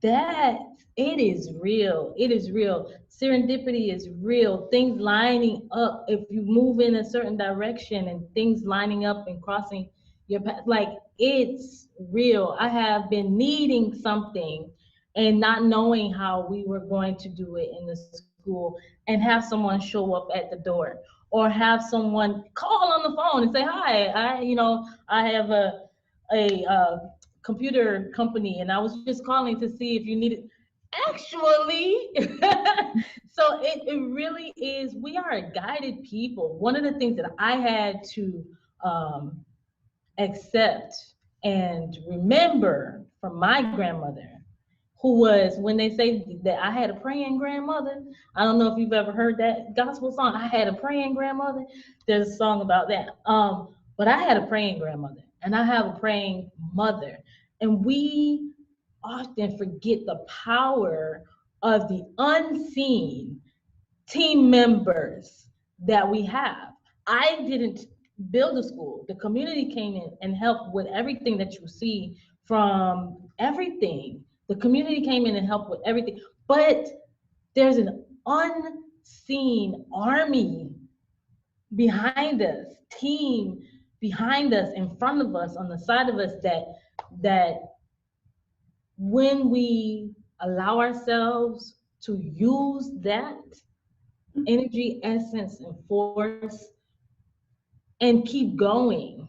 C: That it is real. It is real. Serendipity is real. Things lining up. If you move in a certain direction and things lining up and crossing your path, like, it's real. I have been needing something and not knowing how we were going to do it in the school, and have someone show up at the door, or have someone call on the phone and say, hi, I have a computer company, and I was just calling to see if you needed, actually. So it really is, we are a guided people. One of the things that I had to accept and remember from my grandmother, who was, when they say that I had a praying grandmother, I don't know if you've ever heard that gospel song, I had a praying grandmother. There's a song about that. But I had a praying grandmother, and I have a praying mother. And we often forget the power of the unseen team members that we have. I didn't build a school. The community came in and helped with everything that you see, from everything. The community came in and helped with everything. But there's an unseen army behind us, team behind us, in front of us, on the side of us, that when we allow ourselves to use that energy, essence, and force, and keep going.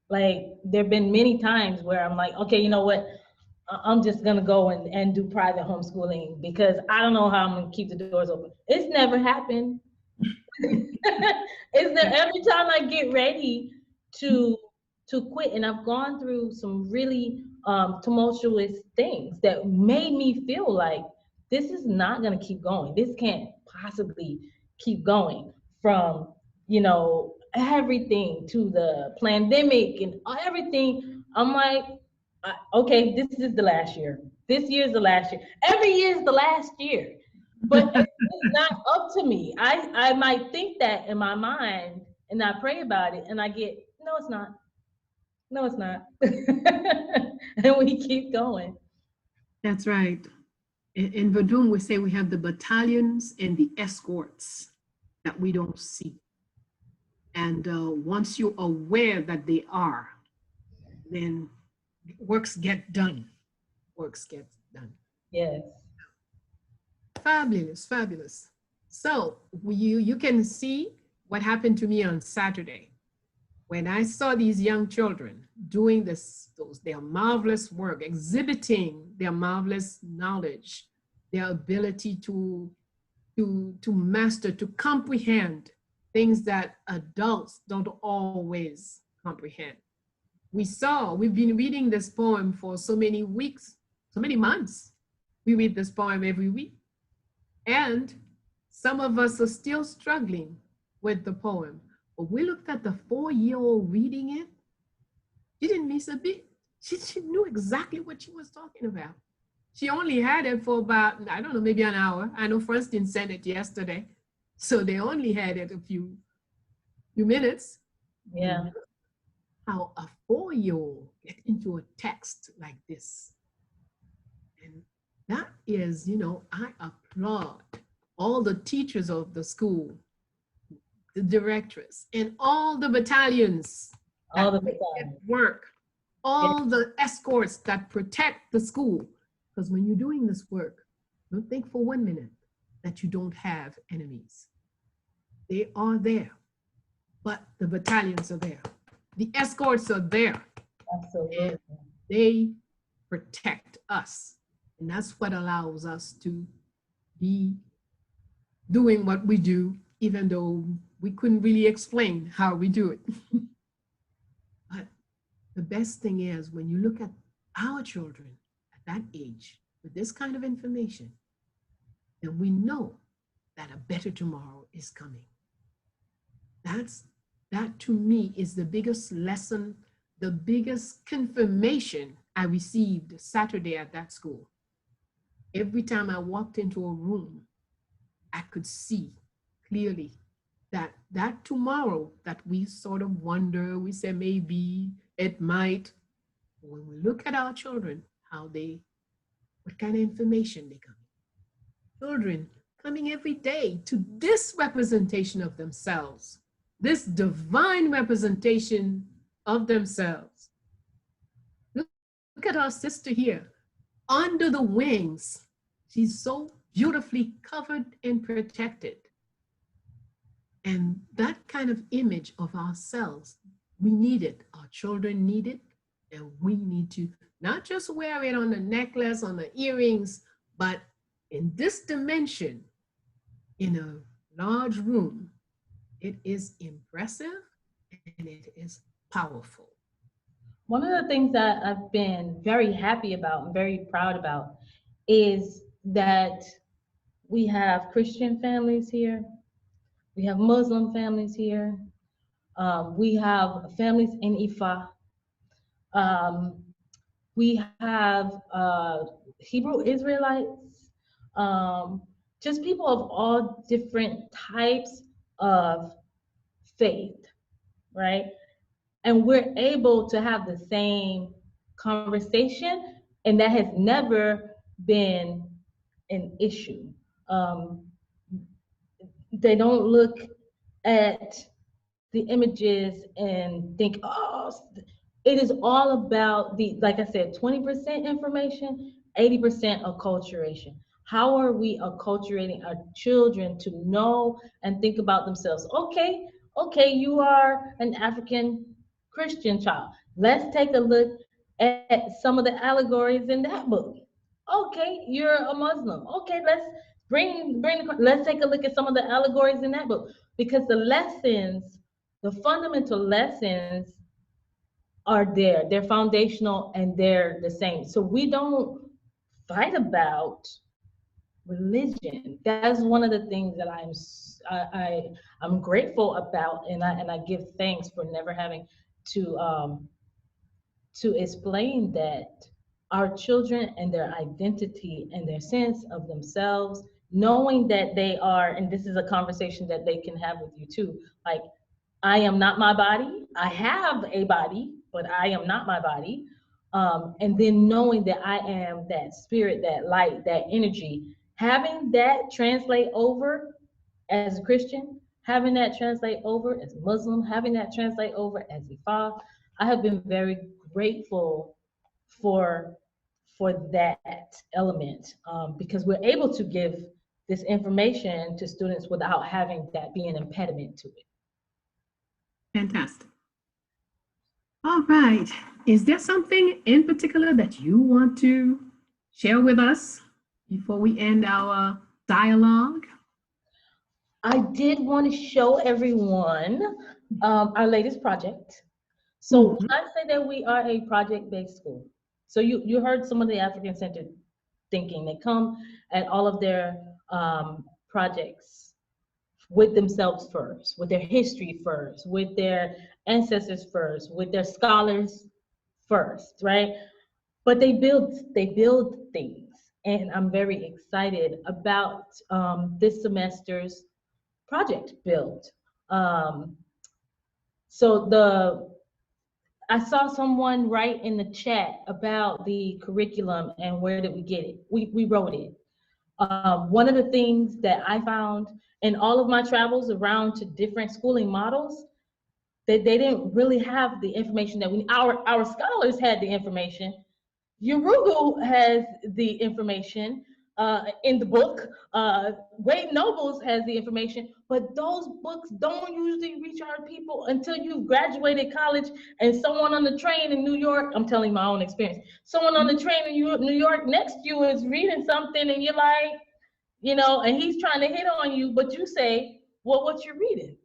C: Like, there have been many times where I'm like, okay, you know what? I'm just gonna go and do private homeschooling because I don't know how I'm gonna keep the doors open. It's never happened. It's there every time I get ready to quit, and I've gone through some really tumultuous things that made me feel like this is not gonna keep going. This can't possibly keep going, from everything to the pandemic and everything. I'm like, okay, this is the last year. This year's the last year. Every year is the last year. But it's not up to me. I might think that in my mind, and I pray about it, and I get, no, it's not. No, it's not. And we keep going.
B: That's right. In Vadum, we say we have the battalions and the escorts that we don't see. And once you're aware that they are, then works get done. Works get done.
C: Yes.
B: Fabulous, fabulous. So you can see what happened to me on Saturday when I saw these young children doing their marvelous work, exhibiting their marvelous knowledge, their ability to master, to comprehend things that adults don't always comprehend. We've been reading this poem for so many weeks, so many months. We read this poem every week. And some of us are still struggling with the poem. But we looked at the 4-year-old reading it. She didn't miss a bit. She knew exactly what she was talking about. She only had it for about, I don't know, maybe an hour. I know Francine sent it yesterday. So they only had it a few minutes.
C: Yeah.
B: How a 4-year-old get into a text like this. And that is, I applaud all the teachers of the school, the directors, and all the battalions
C: All the
B: that
C: battalions.
B: work, all the escorts that protect the school. Because when you're doing this work, don't think for 1 minute that you don't have enemies. They are there, but the battalions are there. The escorts are there.
C: Absolutely.
B: And they protect us. And that's what allows us to be doing what we do, even though we couldn't really explain how we do it. But the best thing is when you look at our children at that age with this kind of information, then we know that a better tomorrow is coming. That to me is the biggest lesson, the biggest confirmation I received Saturday at that school. Every time I walked into a room, I could see clearly that tomorrow that we sort of wonder, we say maybe, it might. When we look at our children, what kind of information they come. Children coming every day to this representation of themselves, this divine representation of themselves. Look at our sister here, under the wings. She's so beautifully covered and protected. And that kind of image of ourselves, we need it. Our children need it. And we need to not just wear it on the necklace, on the earrings, but in this dimension, in a large room, it is impressive and it is powerful.
C: One of the things that I've been very happy about and very proud about is that we have Christian families here. We have Muslim families here. We have families in Ifa. We have Hebrew Israelites, just people of all different types of faith, right? And we're able to have the same conversation, and that has never been an issue. They don't look at the images and think, oh, it is all about like I said, 20% information, 80% acculturation. How are we acculturating our children to know and think about themselves? Okay, you are an African Christian child. Let's take a look at some of the allegories in that book. Okay, you're a Muslim. Okay, let's take a look at some of the allegories in that book, because the lessons, the fundamental lessons are there. They're foundational and they're the same. So we don't fight about religion. That's one of the things that I'm grateful about, and I give thanks for never having to explain that our children and their identity and their sense of themselves, knowing that they are, and this is a conversation that they can have with you too, like, I am not my body. I have a body, but I am not my body. And then knowing that I am that spirit, that light, that energy, having that translate over as a Christian, having that translate over as a Muslim, having that translate over as Ifa, I have been very grateful for that element, because we're able to give this information to students without having that be an impediment to it.
B: Fantastic. All right. Is there something in particular that you want to share with us before we end our dialogue?
C: I did want to show everyone our latest project. So when I say that we are a project-based school, so you heard some of the African-centered thinking. They come at all of their projects with themselves first, with their history first, with their ancestors first, with their scholars first, right? But they build things, and I'm very excited about this semester's project build. So I saw someone write in the chat about the curriculum and where did we get it. We wrote it. One of the things that I found in all of my travels around to different schooling models, that they didn't really have the information that our scholars had the information. Urugu has the information in the book. Wade Nobles has the information, but those books don't usually reach our people until you've graduated college and someone on the train in New York, I'm telling my own experience, someone on the train in New York next to you is reading something and you're like, and he's trying to hit on you, but you say, well, what you reading?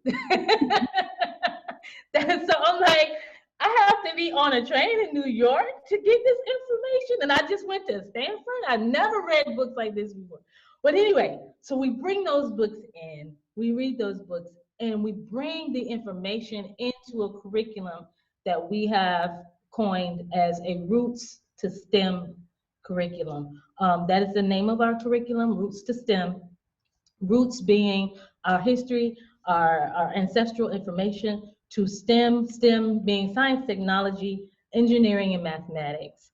C: So I'm like, I have to be on a train in New York to get this information. And I just went to Stanford. I never read books like this before. But anyway, so we bring those books in, we read those books, and we bring the information into a curriculum that we have coined as a Roots to STEM curriculum. That is the name of our curriculum, Roots to STEM. Roots being our history, our ancestral information, to STEM being science, technology, engineering, and mathematics.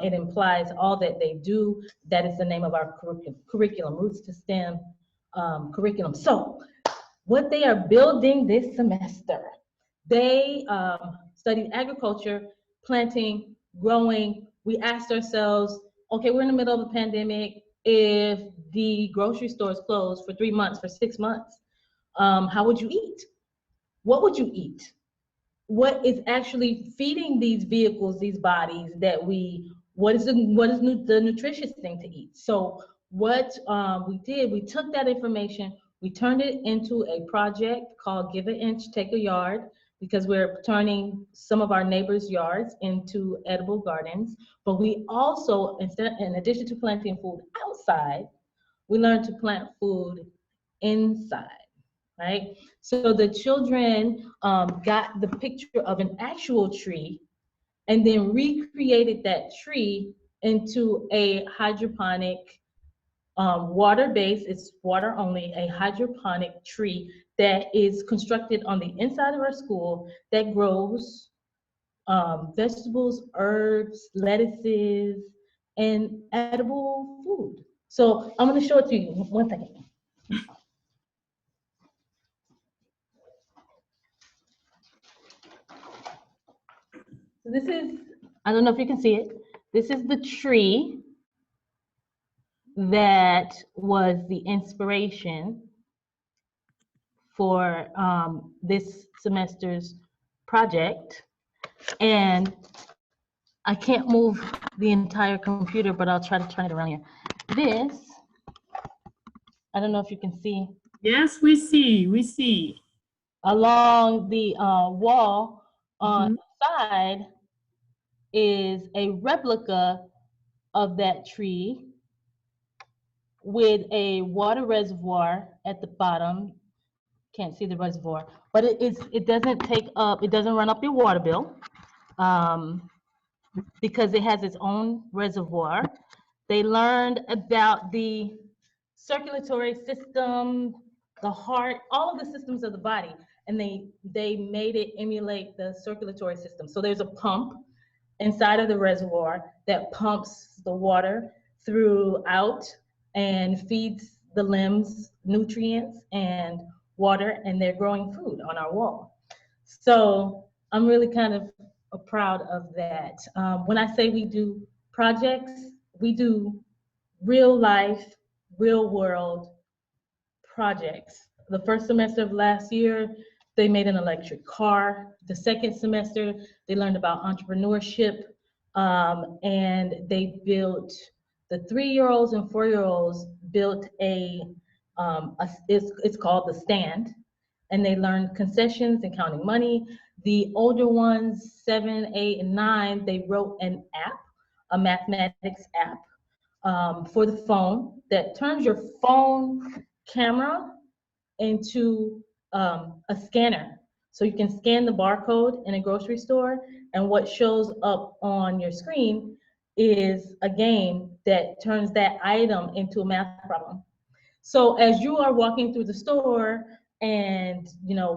C: It implies all that they do. That is the name of our curriculum, Roots to STEM curriculum. So what they are building this semester, they studied agriculture, planting, growing. We asked ourselves, okay, we're in the middle of a pandemic. If the grocery stores closed for 3 months, for 6 months, how would you eat? What would you eat? What is actually feeding these vehicles, these bodies that what is the nutritious thing to eat? So what we did, we took that information, we turned it into a project called Give an Inch, Take a Yard, because we're turning some of our neighbors' yards into edible gardens. But we also, in addition to planting food outside, we learned to plant food inside. Right? So the children got the picture of an actual tree and then recreated that tree into a hydroponic, water-based, it's water only, a hydroponic tree that is constructed on the inside of our school that grows vegetables, herbs, lettuces, and edible food. So I'm gonna show it to you, 1 second. So this is, I don't know if you can see it. This is the tree that was the inspiration for this semester's project. And I can't move the entire computer, but I'll try to turn it around here. This, I don't know if you can see.
B: Yes, we see.
C: Along the wall on the side is a replica of that tree with a water reservoir at the bottom. Can't see the reservoir, but it doesn't run up your water bill because it has its own reservoir. They learned about the circulatory system, the heart, all of the systems of the body, and they made it emulate the circulatory system. So there's a pump inside of the reservoir that pumps the water throughout and feeds the limbs nutrients and water, and they're growing food on our wall. So I'm really kind of proud of that. When I say we do projects, we do real life, real world projects. The first semester of last year, they made an electric car. The second semester, they learned about entrepreneurship, and they built, the 3-year-olds and 4-year-olds built it's called the stand, and they learned concessions and counting money. The older ones, 7, 8, and 9, they wrote an app, a mathematics app, for the phone that turns your phone camera into a scanner. So you can scan the barcode in a grocery store, and what shows up on your screen is a game that turns that item into a math problem. So as you are walking through the store and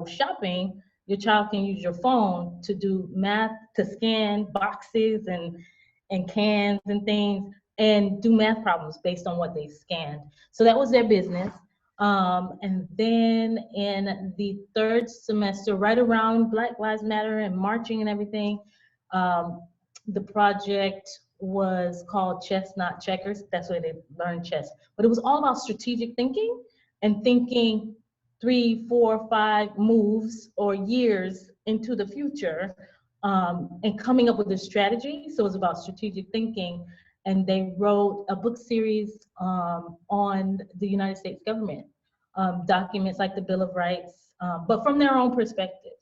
C: shopping, your child can use your phone to do math, to scan boxes and cans and things, and do math problems based on what they scanned. So that was their business. And then in the third semester, right around Black Lives Matter and marching and everything, the project was called Chess Not Checkers. That's where they learned chess. But it was all about strategic thinking and thinking 3, 4, 5 moves or years into the future, and coming up with a strategy. So it was about strategic thinking. And they wrote a book series on the United States government, documents like the Bill of Rights, but from their own perspective.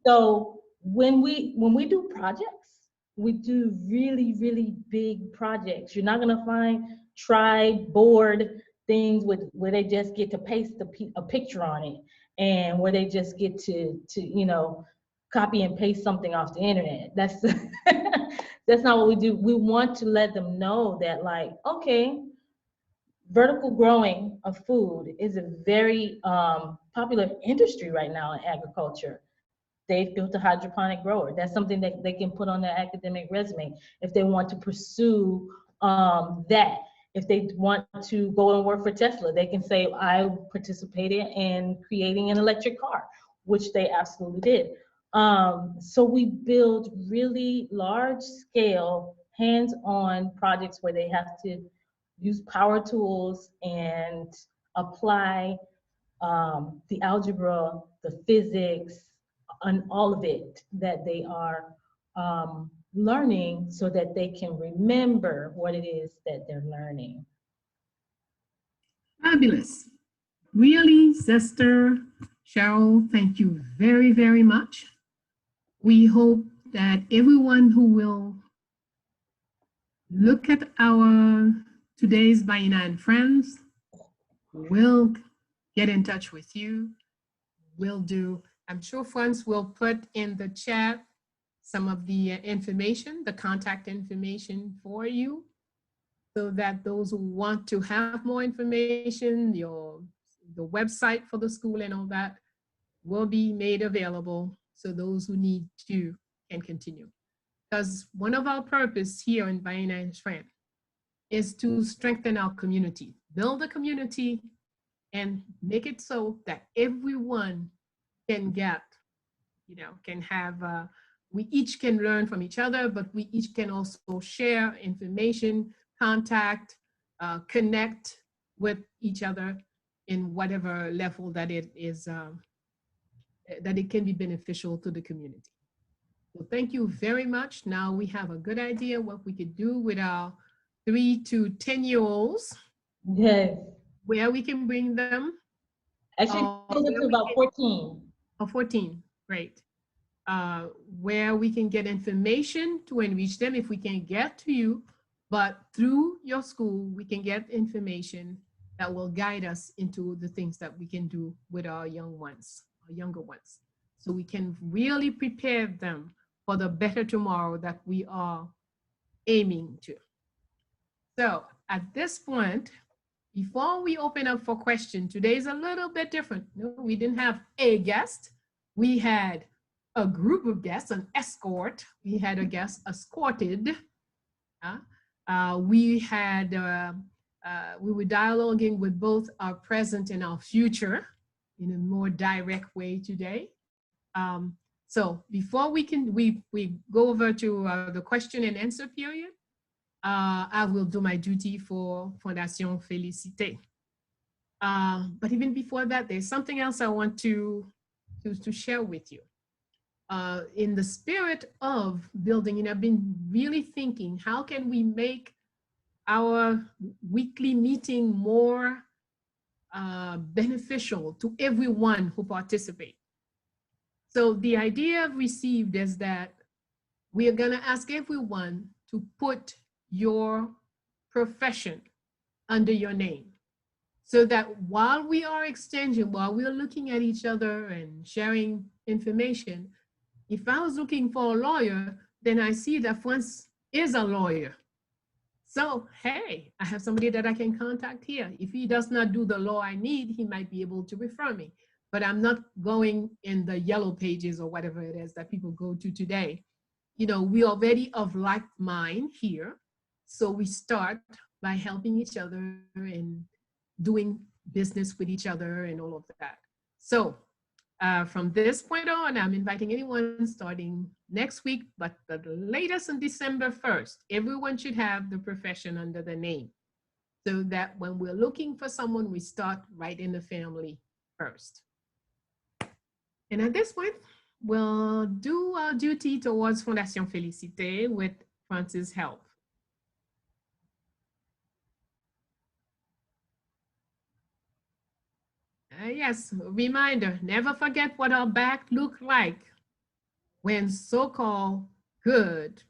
C: So when we do projects, we do really, really big projects. You're not gonna find tri-board things where they just get to paste a picture on it, and where they just get to copy and paste something off the internet. That's that's not what we do. We want to let them know that, like, okay, vertical growing of food is a very popular industry right now in agriculture. They've built a hydroponic grower. That's something that they can put on their academic resume if they want to pursue that. If they want to go and work for Tesla, they can say, I participated in creating an electric car, which they absolutely did. So we build really large scale, hands-on projects where they have to use power tools and apply the algebra, the physics, and all of it that they are learning, so that they can remember what it is that they're learning.
B: Fabulous. Really, Sister Cheryl, thank you very, very much. We hope that everyone who will look at our today's Bayyinah and Friends will get in touch with you. Will do. I'm sure Franz will put in the chat some of the information, the contact information for you, so that those who want to have more information, the website for the school and all that will be made available, so those who need to can continue. Because one of our purpose here in Bayyinah and Friends is to strengthen our community, build a community, and make it so that everyone can get, can have, we each can learn from each other, but we each can also share information, contact, connect with each other in whatever level that it is, that it can be beneficial to the community. So thank you very much. Now we have a good idea what we could do with our 3 to 10-year-olds.
C: Yes.
B: Where we can bring them.
C: Actually, to about 14.
B: Oh, 14, great. Where we can get information to enrich them if we can get to you, but through your school, we can get information that will guide us into the things that we can do with our young ones, our younger ones. So we can really prepare them for the better tomorrow that we are aiming to. So at this point, before we open up for questions, today is a little bit different. No, we didn't have a guest. We had a group of guests, an escort. We had a guest escorted. We were dialoguing with both our present and our future in a more direct way today. So before we go over to the question and answer period, I will do my duty for Fondation Félicité. But even before that, there's something else I want to share with you. In the spirit of building, I've been really thinking, how can we make our weekly meeting more beneficial to everyone who participates? So the idea I've received is that we are gonna ask everyone to put your profession under your name, so that while we are exchanging, while we're looking at each other and sharing information, if I was looking for a lawyer, then I see that Franz is a lawyer. So, hey, I have somebody that I can contact here. If he does not do the law I need, he might be able to refer me. But I'm not going in the yellow pages or whatever it is that people go to today. We are already of like mind here. So we start by helping each other and doing business with each other and all of that. So from this point on, I'm inviting anyone starting next week, but the latest on December 1st, everyone should have the profession under the name, so that when we're looking for someone, we start right in the family first. And at this point, we'll do our duty towards Fondation Félicité with Franz's help. Yes, reminder, never forget what our back look like when so-called good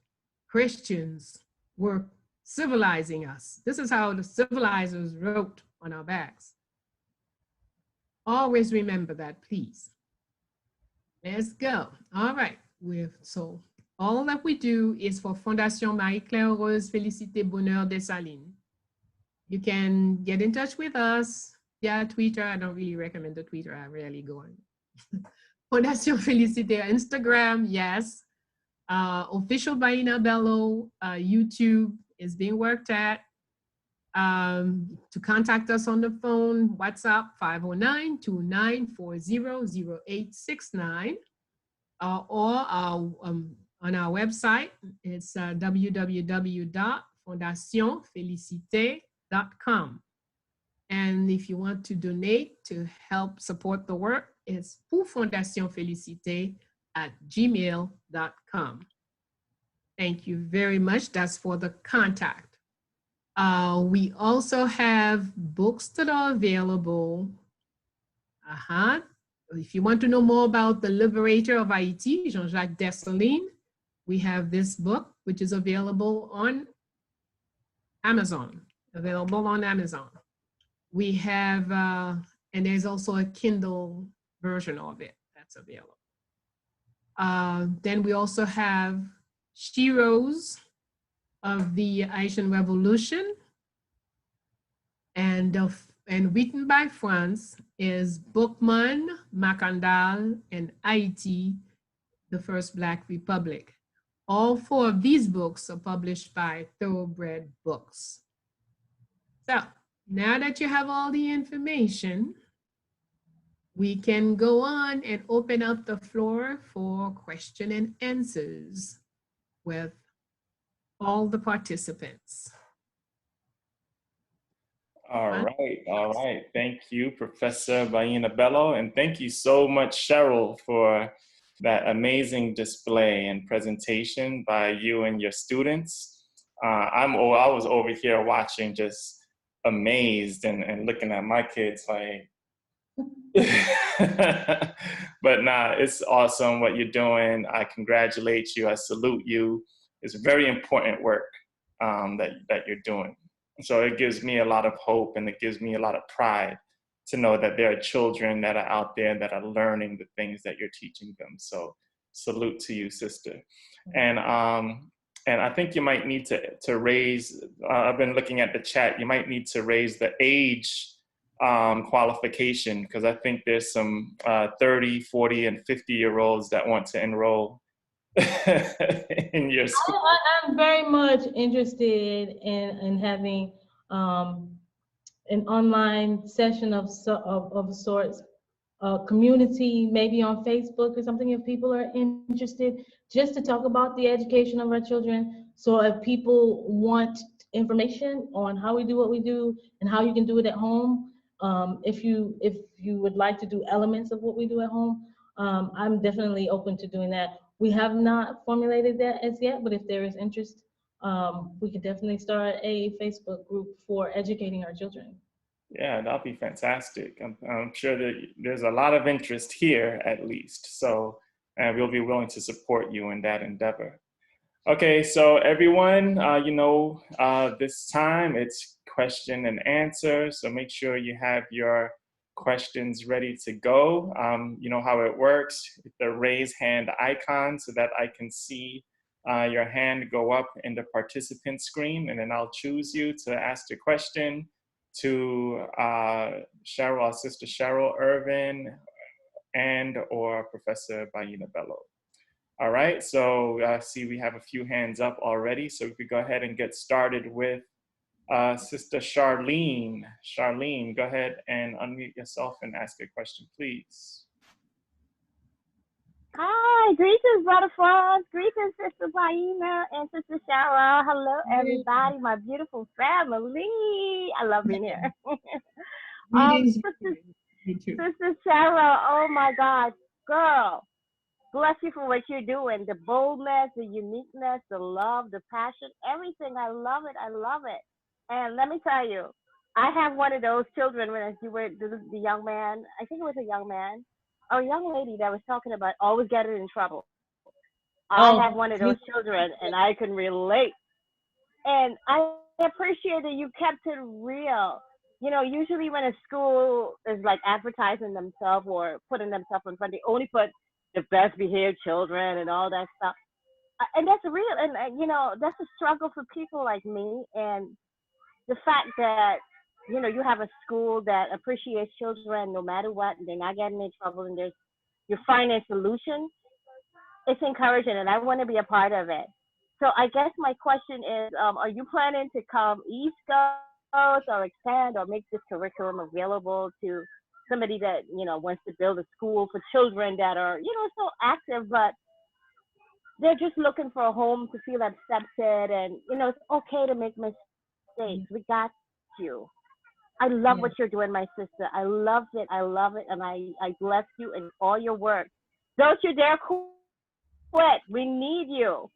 B: Christians were civilizing us. This is how the civilizers wrote on our backs. Always remember that, please. Let's go. All right. So all that we do is for Fondation Marie-Claire Heureuse Félicité Bonheur Dessalines. You can get in touch with us via Twitter. I don't really recommend the Twitter. I rarely go on. Fondation Félicité, Instagram, yes. Official Bayyinah Bello, YouTube is being worked at. To contact us on the phone, WhatsApp 509-2940-0869, or on our website, it's www.fondationfelicite.com. And if you want to donate to help support the work, it's pourfondationfelicite@gmail.com. Thank you very much. That's for the contact. We also have books that are available. If you want to know more about the liberator of Haiti, Jean-Jacques Dessalines, we have this book, which is available on Amazon. We have, and there's also a Kindle version of it that's available. Then we also have Heroes of the Haitian Revolution, and written by France is Bookman, Macandal, and Haiti, the First Black Republic. All four of these books are published by Thoroughbred Books. So now that you have all the information, we can go on and open up the floor for question and answers with all the participants.
A: All right. Thank you, Professor Bayyinah Bello, and thank you so much, Cheryl, for that amazing display and presentation by you and your students. I was over here watching, just amazed and looking at my kids like, but nah, it's awesome what you're doing. I congratulate you. I salute you. It's very important work that you're doing. So it gives me a lot of hope, and it gives me a lot of pride to know that there are children that are out there that are learning the things that you're teaching them. So salute to you, sister. And I think you might need to raise, I've been looking at the chat, you might need to raise the age qualification, because I think there's some 30, 40, and 50-year-olds that want to enroll in your school.
C: I'm very much interested in having an online session of sorts, a community, maybe on Facebook or something, if people are interested, just to talk about the education of our children. So if people want information on how we do what we do and how you can do it at home, if you would like to do elements of what we do at home, I'm definitely open to doing that. We have not formulated that as yet, but if there is interest, we could definitely start a Facebook group for educating our children.
A: Yeah, that'll be fantastic. I'm sure that there's a lot of interest here, at least. So, and we'll be willing to support you in that endeavor. Okay, so everyone, this time it's question and answer. So make sure you have your questions ready to go. You know how it works. Hit the raise hand icon so that I can see your hand go up in the participant screen, and then I'll choose you to ask the question to Cheryl, our sister Cheryl Irvin, and or Professor Bayyinah Bello. All right, so I see we have a few hands up already, so we could go ahead and get started with Sister Charlene. Charlene, go ahead and unmute yourself and ask a question, please.
F: Hi, greetings, Brother Franz. Greetings, Sister Bayyinah and Sister Cheryl. Hello, everybody, my beautiful family. I love being here. Sister Cheryl, oh my God, girl. Bless you for what you're doing. The boldness, the uniqueness, the love, the passion, everything. I love it. I love it. And let me tell you, I have one of those children when you were the young man. I think it was a young man or a young lady that was talking about always getting in trouble. I
C: Oh,
F: have one of those children, and I can relate. And I appreciate that you kept it real. You know, usually when a school is like advertising themselves or putting themselves in front, they only put the best behaved children and all that stuff. And that's real. And, you know, that's a struggle for people like me. And the fact that, you know, you have a school that appreciates children no matter what, and they're not getting in trouble, and you're finding solutions, it's encouraging, and I want to be a part of it. So I guess my question is, are you planning to come East Coast or expand or make this curriculum available to somebody that, you know, wants to build a school for children that are, you know, so active, but they're just looking for a home to feel accepted, and, you know, it's okay to make mistakes. We got you. I love
C: yeah.
F: what you're doing, my sister. I love it. I love it. And I bless you in all your work. Don't you dare quit. We need you.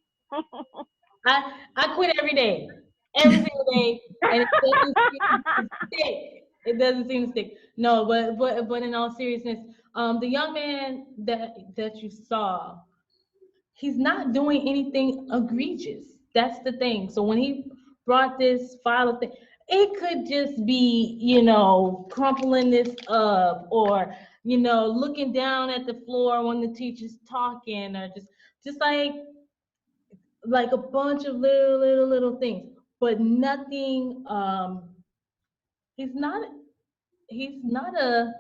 C: I quit every single day, and it doesn't seem to stick. It doesn't seem to stick. No, but in all seriousness, the young man that you saw, he's not doing anything egregious. That's the thing. So when he brought this file of thing, it could just be, you know, crumpling this up, or, you know, looking down at the floor when the teacher's talking, or just like a bunch of little things, but nothing. He's not he's not a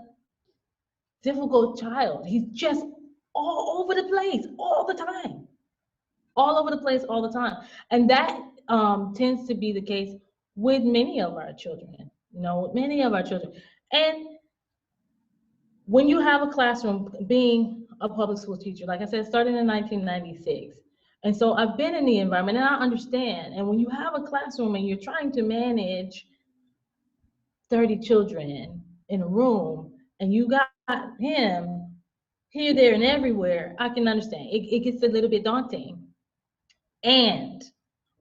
C: difficult child. He's just all over the place all the time, all over the place all the time, and that tends to be the case with many of our children. You know, with many of our children. And when you have a classroom, being a public school teacher, like I said, started in 1996. And so I've been in the environment and I understand. And when you have a classroom and you're trying to manage 30 children in a room, and you got him here, there, and everywhere, I can understand. It gets a little bit daunting. And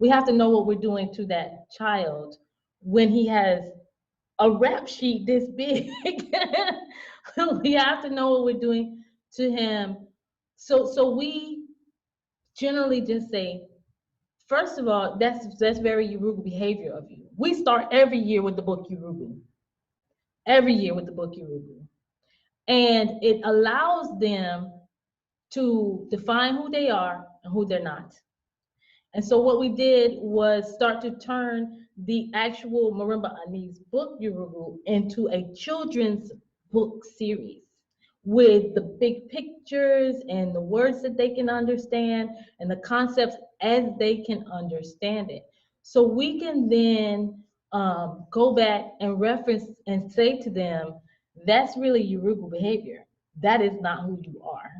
C: we have to know what we're doing to that child when he has a rap sheet this big. We have to know what we're doing to him. So we generally just say, first of all, that's very Yoruba behavior of you. We start every year with the book Yoruba. Every year with the book Yoruba. And it allows them to define who they are and who they're not. And so what we did was start to turn the actual Marimba Ani's book Yoruba into a children's book series with the big pictures and the words that they can understand and the concepts as they can understand it. So we can then go back and reference and say to them, that's really Yoruba behavior. That is not who you are.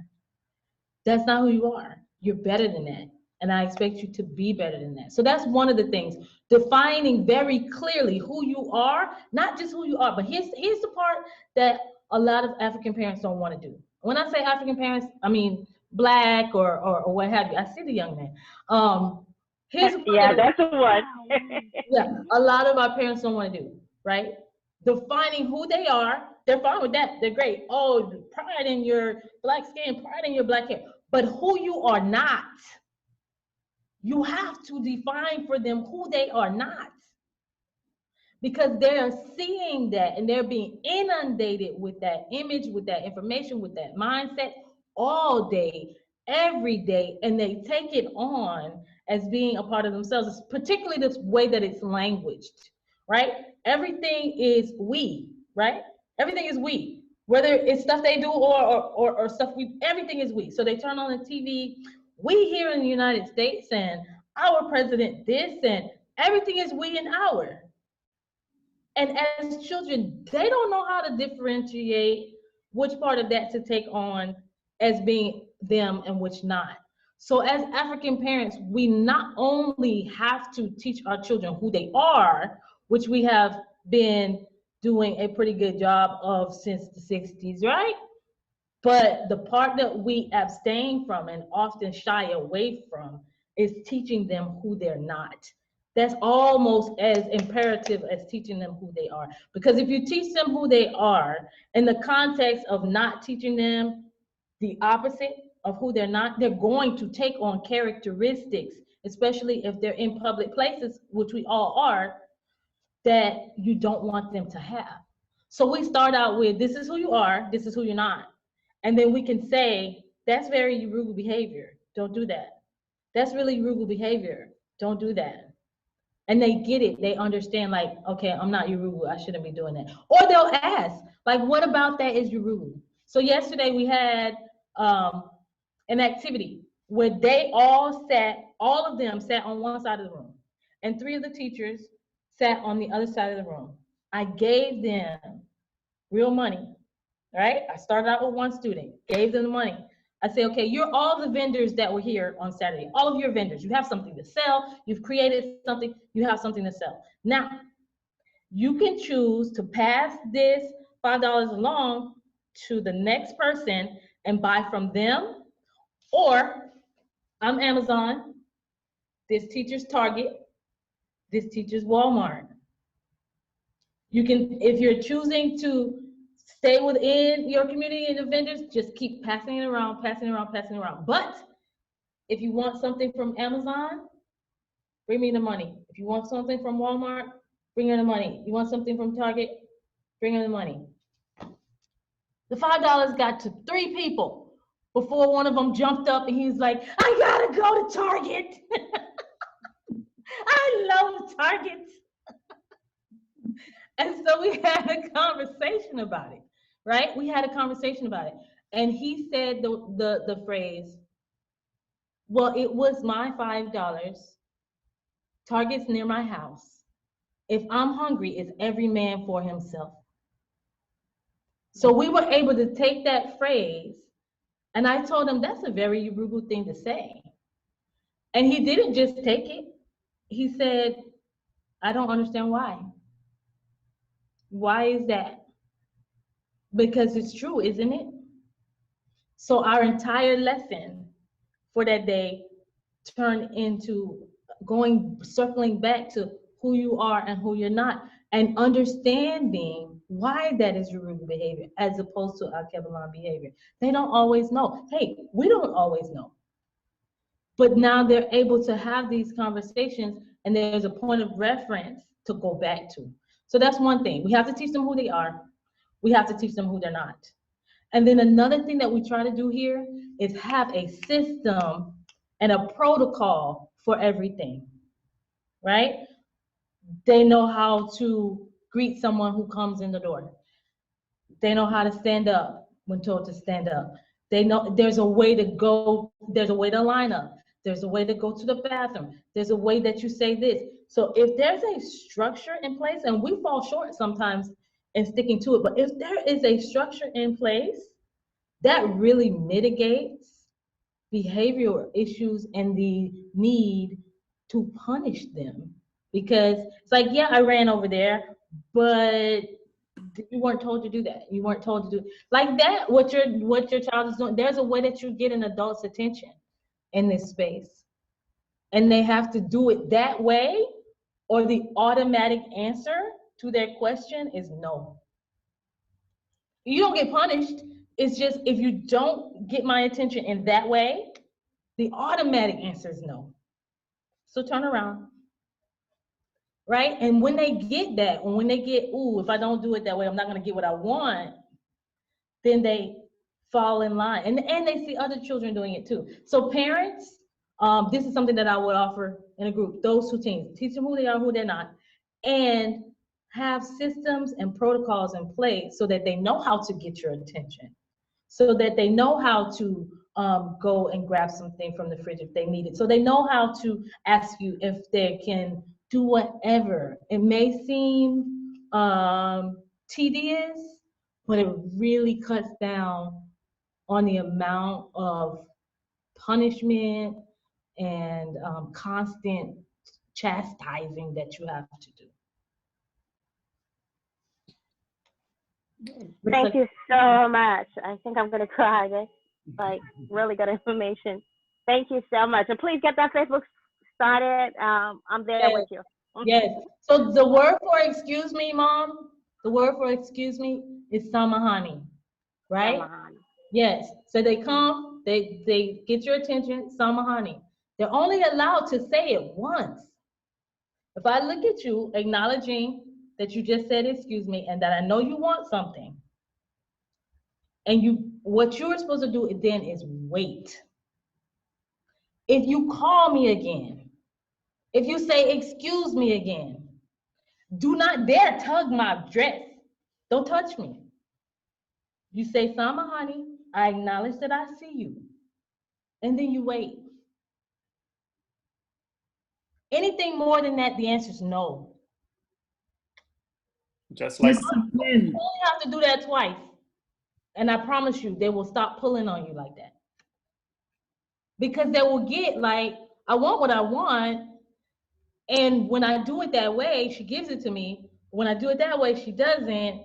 C: That's not who you are. You're better than that. And I expect you to be better than that. So that's one of the things, defining very clearly who you are, not just who you are, but here's the part that a lot of African parents don't want to do. When I say African parents, I mean Black or what have you. I see the young man. Here's the part
F: Yeah, that's the one.
C: yeah, a lot of our parents don't want to do, right? Defining who they are, they're fine with that. They're great. Oh, pride in your Black skin, pride in your Black hair. But who you are not, you have to define for them who they are not. Because they're seeing that and they're being inundated with that image, with that information, with that mindset all day, every day, and they take it on as being a part of themselves, particularly the way that it's languaged, right? Everything is we, right? Everything is we, whether it's stuff they do or stuff everything is we. So they turn on the TV, we here in the United States, and our president this, and everything is we and our. And as children, they don't know how to differentiate which part of that to take on as being them and which not. So as African parents, we not only have to teach our children who they are, which we have been doing a pretty good job of since the 60s, right? But the part that we abstain from and often shy away from is teaching them who they're not. That's almost as imperative as teaching them who they are. Because if you teach them who they are in the context of not teaching them the opposite, of who they're not, they're going to take on characteristics, especially if they're in public places, which we all are, that you don't want them to have. So we start out with, this is who you are, this is who you're not. And then we can say, that's very rude behavior, don't do that. That's really rude behavior, don't do that. And they get it, they understand, like, okay, I'm not Yoruba, I shouldn't be doing that. Or they'll ask, like, what about that is Yoruba? So yesterday we had an activity where they all of them sat on one side of the room, and 3 of the teachers sat on the other side of the room. I gave them real money, right? I started out with 1 student, gave them the money. I say, okay, you're all the vendors that were here on Saturday, all of your vendors. You have something to sell, you've created something, you have something to sell. Now, you can choose to pass this $5 along to the next person and buy from them, or I'm Amazon, this teacher's Target, this teacher's Walmart. You can, if you're choosing to stay within your community and the vendors, just keep passing it around, passing it around, passing it around. But if you want something from Amazon, bring me the money. If you want something from Walmart, bring her the money. You want something from Target, bring her the money. The $5 got to 3 people before one of them jumped up and he's like, I gotta go to Target. I love Target. And so we had a conversation about it, right? We had a conversation about it. And he said the phrase, well, it was my $5. Target's near my house. If I'm hungry, it's every man for himself. So we were able to take that phrase, and I told him that's a very Yoruba thing to say. And he didn't just take it. He said, I don't understand why. Why is that? Because it's true, isn't it? So our entire lesson for that day turned into circling back to who you are and who you're not, and understanding why that is Yoruba behavior as opposed to Alkebulan behavior. They don't always know. Hey, we don't always know. But now they're able to have these conversations, and there's a point of reference to go back to. So that's one thing. We have to teach them who they are. We have to teach them who they're not. And then another thing that we try to do here is have a system and a protocol for everything, right? They know how to greet someone who comes in the door. They know how to stand up when told to stand up. They know there's a way to go, there's a way to line up. There's a way to go to the bathroom. There's a way that you say this. So if there's a structure in place, and we fall short sometimes in sticking to it, but if there is a structure in place, that really mitigates behavioral issues and the need to punish them. Because it's like, yeah, I ran over there, but you weren't told to do that. You weren't told to do like that. What your child is doing. There's a way that you get an adult's attention in this space, and they have to do it that way, or the automatic answer to their question is no. You don't get punished. It's just, if you don't get my attention in that way, the automatic answer is no. So turn around. Right? And when they get that, when they get, ooh, if I don't do it that way, I'm not going to get what I want, then they fall in line. And they see other children doing it too. So parents, this is something that I would offer in a group, those 2 teams. Teach them who they are, who they're not, and have systems and protocols in place so that they know how to get your attention, so that they know how to go and grab something from the fridge if they need it. So they know how to ask you if they can do whatever. It may seem tedious, but it really cuts down on the amount of punishment and constant chastising that you have to do.
F: Thank you so much. I think I'm gonna cry. That's like really good information. Thank you so much. And please get that Facebook started. I'm there with you.
C: Yes. So the word for excuse me, Mom, the word for excuse me is samahani, right?
F: Samahani.
C: Yes. So they come They get your attention, samahani. They're only allowed to say it once. If I look at you acknowledging that you just said excuse me and that I know you want something, and what you're supposed to do then is wait. If you call me again, if you say excuse me again, do not dare tug my dress. Don't touch me. You say, samahani, I acknowledge that I see you. And then you wait. Anything more than that, the answer is no.
A: Just like
B: Discipline.
C: You only have to do that twice. And I promise you, they will stop pulling on you like that. Because they will get like, I want what I want. And when I do it that way, she gives it to me. When I do it that way, she doesn't.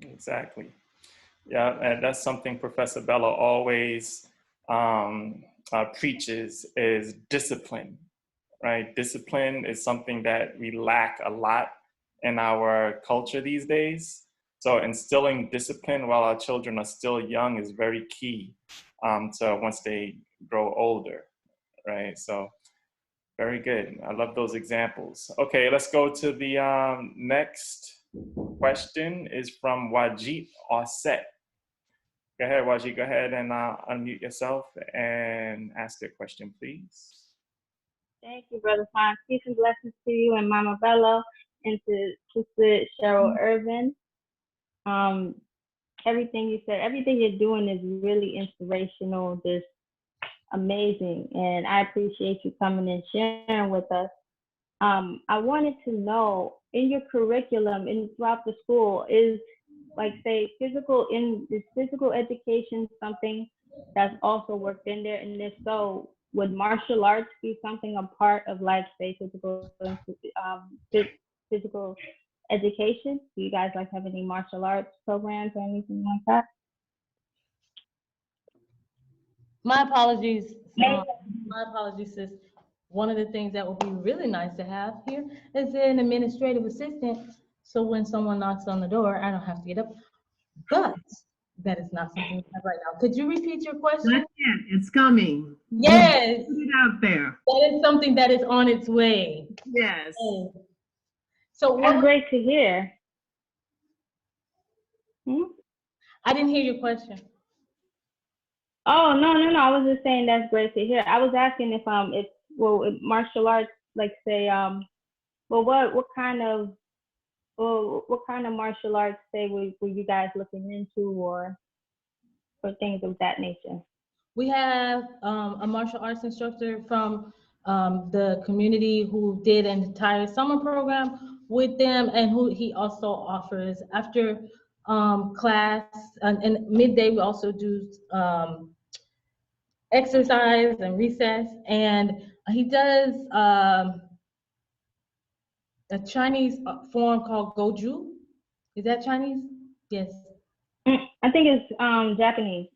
A: exactly. Yeah, and that's something Professor Bella always preaches is discipline, right? Discipline is something that we lack a lot in our culture these days. So instilling discipline while our children are still young is very key to once they grow older, right? So very good. I love those examples. Okay, let's go to the next question is from Wajit Osset. Go ahead, Wajid. Go ahead and unmute yourself and ask your question, please.
F: Thank you, Brother Fine. Peace and blessings to you and Mama Bella and to Sister Cheryl Irvin. Everything you said, everything you're doing is really inspirational, just amazing. And I appreciate you coming and sharing with us. I wanted to know, in your curriculum and throughout the school, is like say is physical education something that's also worked in there? And if so, would martial arts be something a part of like say physical education? Do you guys like have any martial arts programs or anything like that?
C: My apologies. My apologies, sis. One of the things that would be really nice to have here is an administrative assistant. So when someone knocks on the door, I don't have to get up. But that is not something we have right now. Could you repeat your question?
B: Not yet. It's coming.
C: Yes.
B: Put it out there.
C: That is something that is on its way.
B: Yes.
C: So
F: That's great to hear.
C: I didn't hear your question.
F: Oh, no. I was just saying that's great to hear. I was asking if martial arts, like say, what kind of martial arts say were you guys looking into or things of that nature?
C: We have a martial arts instructor from the community who did an entire summer program with them, and who he also offers after class and midday. We also do exercise and recess, and he does a Chinese form called Goju. Is that Chinese? Yes.
F: I think it's Japanese.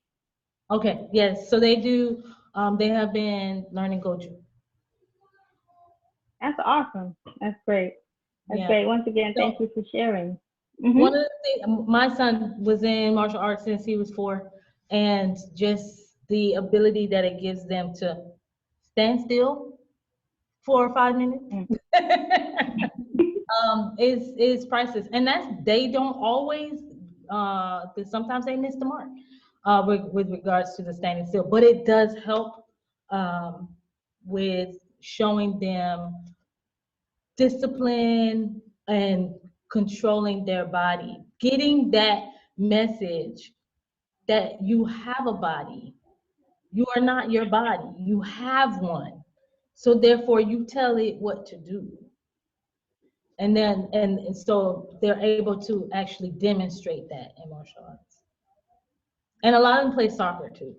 C: Okay, yes. So they do, they have been learning Goju.
F: That's awesome. That's great. That's great. Once again, thank you for sharing.
C: One of the things, my son was in martial arts since he was 4, and just the ability that it gives them to stand still 4 or 5 minutes is priceless. And they don't always, sometimes they miss the mark with regards to the standing still, but it does help with showing them discipline and controlling their body, getting that message that you have a body. You are not your body, you have one. So therefore you tell it what to do. And then, and so they're able to actually demonstrate that in martial arts. And a lot of them play soccer too.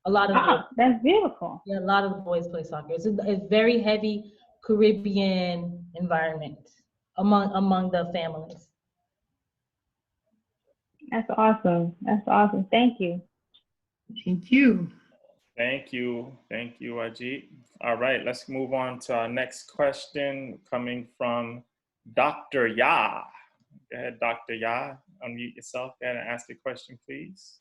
C: A lot of
F: that's beautiful.
C: Yeah, a lot of the boys play soccer. It's a very heavy Caribbean environment among the families.
F: That's awesome. That's awesome. Thank you.
B: Thank you.
A: Thank you, Ajit. All right, let's move on to our next question coming from Dr. Ya. Go ahead, Dr. Ya. Unmute yourself and ask the question, please.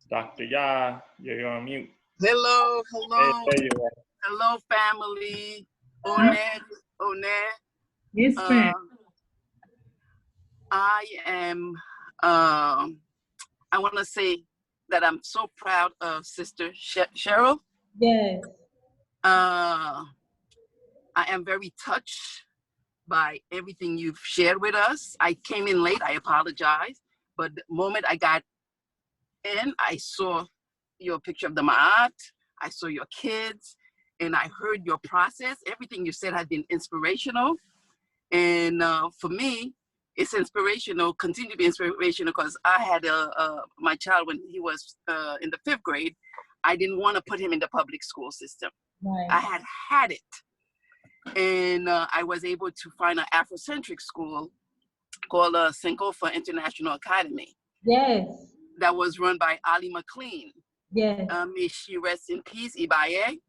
A: Dr. Ya, you're on mute.
G: Hello,
A: Hey,
G: hello,
A: there you are.
G: hello, family.
B: Hi.
G: Onet.
B: Yes, ma'am.
G: I am. I want to say that I'm so proud of Sister Cheryl.
C: Yes.
G: I am very touched by everything you've shared with us. I came in late. I apologize, but the moment I got in, I saw your picture of the Ma'at. I saw your kids, and I heard your process. Everything you said has been inspirational. And for me, it's inspirational, continue to be inspirational, because I had my child when he was in the 5th grade. I didn't want to put him in the public school system.
C: Right.
G: I had it. And I was able to find an Afrocentric school called Sankofa International Academy.
C: Yes.
G: That was run by Ali McLean.
C: Yes.
G: May she rest in peace, Ibaye.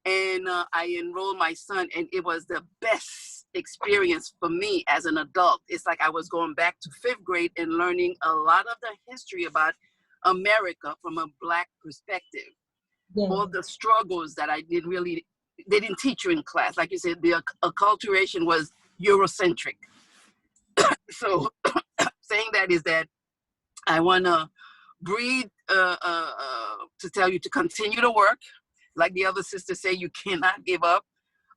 G: And I enrolled my son, and it was the best experience for me as an adult. It's like I was going back to 5th grade and learning a lot of the history about America from a Black perspective.
C: Yes.
G: All the struggles that they didn't teach you in class. Like you said, the acculturation was Eurocentric. So saying that is that I want to breathe to tell you to continue to work. Like the other sisters say, you cannot give up.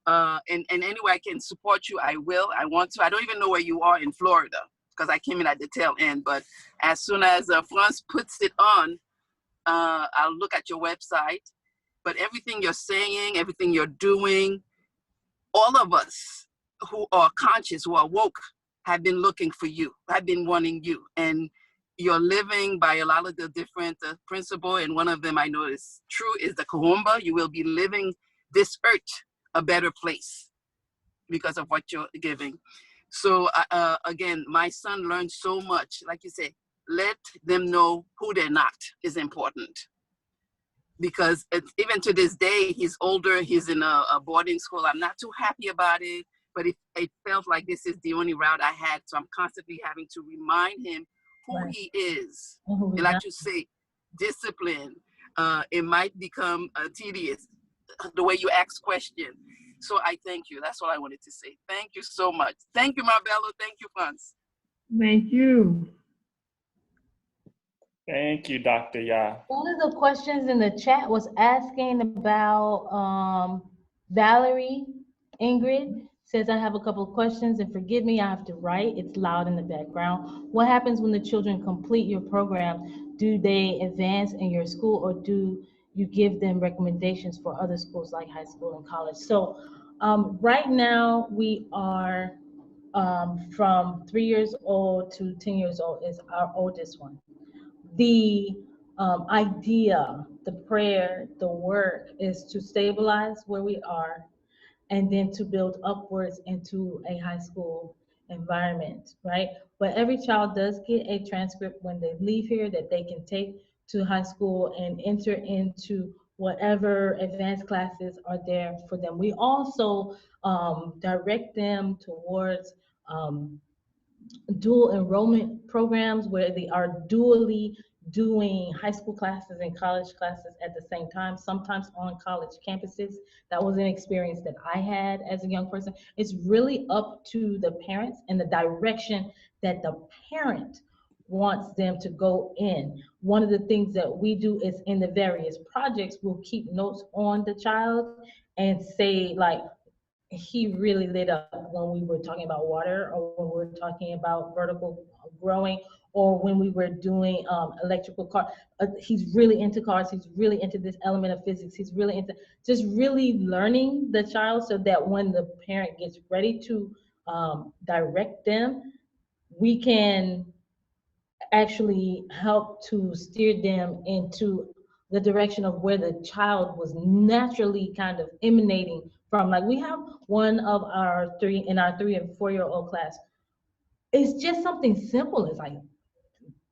G: And any way I can support you, I will. I want to. I don't even know where you are in Florida, because I came in at the tail end. But as soon as France puts it on, I'll look at your website. But everything you're saying, everything you're doing, all of us who are conscious, who are woke, have been looking for you, have been wanting you. And you're living by a lot of the different principles. And one of them I know is true is the Kahumba. You will be living this earth a better place because of what you're giving. So again, my son learned so much. Like you say, let them know who they're not is important. Because even to this day, he's older, he's in a boarding school. I'm not too happy about it, but it felt like this is the only route I had. So I'm constantly having to remind him who
C: Right.
G: he is.
C: Oh,
G: And like you say, discipline. It might become tedious, the way you ask questions. So I thank you. That's all I wanted to say. Thank you so much. Thank you, Marbella. Thank you, France.
B: Thank you.
A: Thank you, Dr. Ya.
C: One of the questions in the chat was asking about Valerie Ingrid says, I have a couple of questions, and forgive me, I have to write. It's loud in the background. What happens when the children complete your program? Do they advance in your school, or do you give them recommendations for other schools like high school and college? So right now we are from 3 years old to 10 years old is our oldest one. The idea, the prayer, the work is to stabilize where we are, and then to build upwards into a high school environment, right? But every child does get a transcript when they leave here that they can take to high school and enter into whatever advanced classes are there for them. We also direct them towards dual enrollment programs where they are dually doing high school classes and college classes at the same time, sometimes on college campuses. That was an experience that I had as a young person. It's really up to the parents and the direction that the parent wants them to go in. One of the things that we do is in the various projects, we'll keep notes on the child and say, like, he really lit up when we were talking about water, or when we were talking about vertical growing, or when we were doing electrical car. He's really into cars. He's really into this element of physics. He's really into just really learning the child, so that when the parent gets ready to direct them, we can actually help to steer them into the direction of where the child was naturally kind of emanating from. Like, we have one of our 3 and 4 year old class. It's just something simple. It's like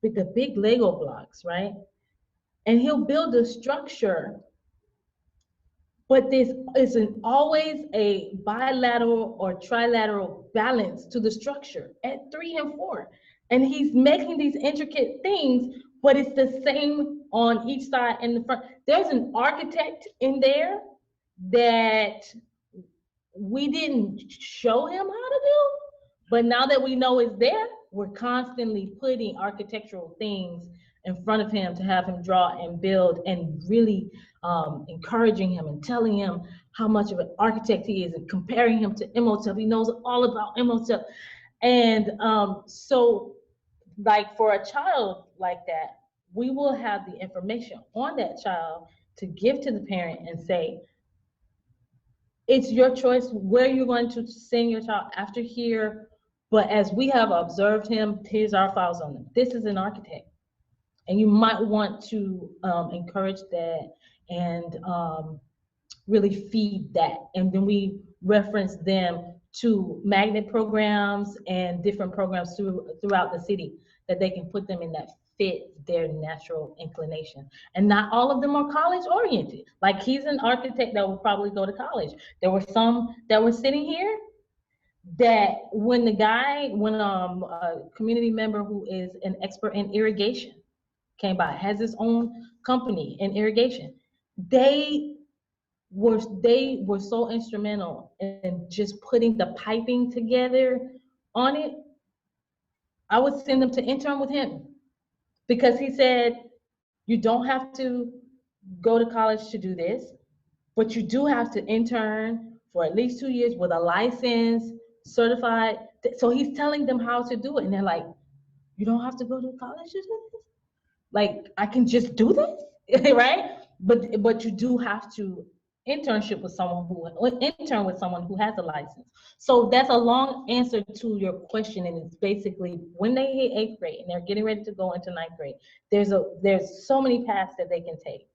C: the big Lego blocks, right? And he'll build a structure, but this isn't always a bilateral or trilateral balance to the structure at 3 and 4. And he's making these intricate things, but it's the same on each side and the front. There's an architect in there that we didn't show him how to do, but now that we know it's there, we're constantly putting architectural things in front of him to have him draw and build, and really encouraging him and telling him how much of an architect he is and comparing him to Imhotep. He knows all about Imhotep. And so like for a child like that, we will have the information on that child to give to the parent and say, it's your choice where you're going to send your child after here, but as we have observed him, here's our files on him. This is an architect. And you might want to encourage that and really feed that. And then we reference them to magnet programs and different programs throughout the city that they can put them in that fit their natural inclination. And not all of them are college oriented. Like he's an architect that would probably go to college. There were some that were sitting here that when a community member who is an expert in irrigation came by, has his own company in irrigation, they were so instrumental in just putting the piping together on it. I would send them to intern with him because he said, you don't have to go to college to do this, but you do have to intern for at least 2 years with a license, certified. So he's telling them how to do it. And they're like, you don't have to go to college to do this? Like, I can just do this, right? But you do have to intern with someone who has a license. So that's a long answer to your question, and it's basically when they hit 8th grade and they're getting ready to go into 9th grade, there's so many paths that they can take.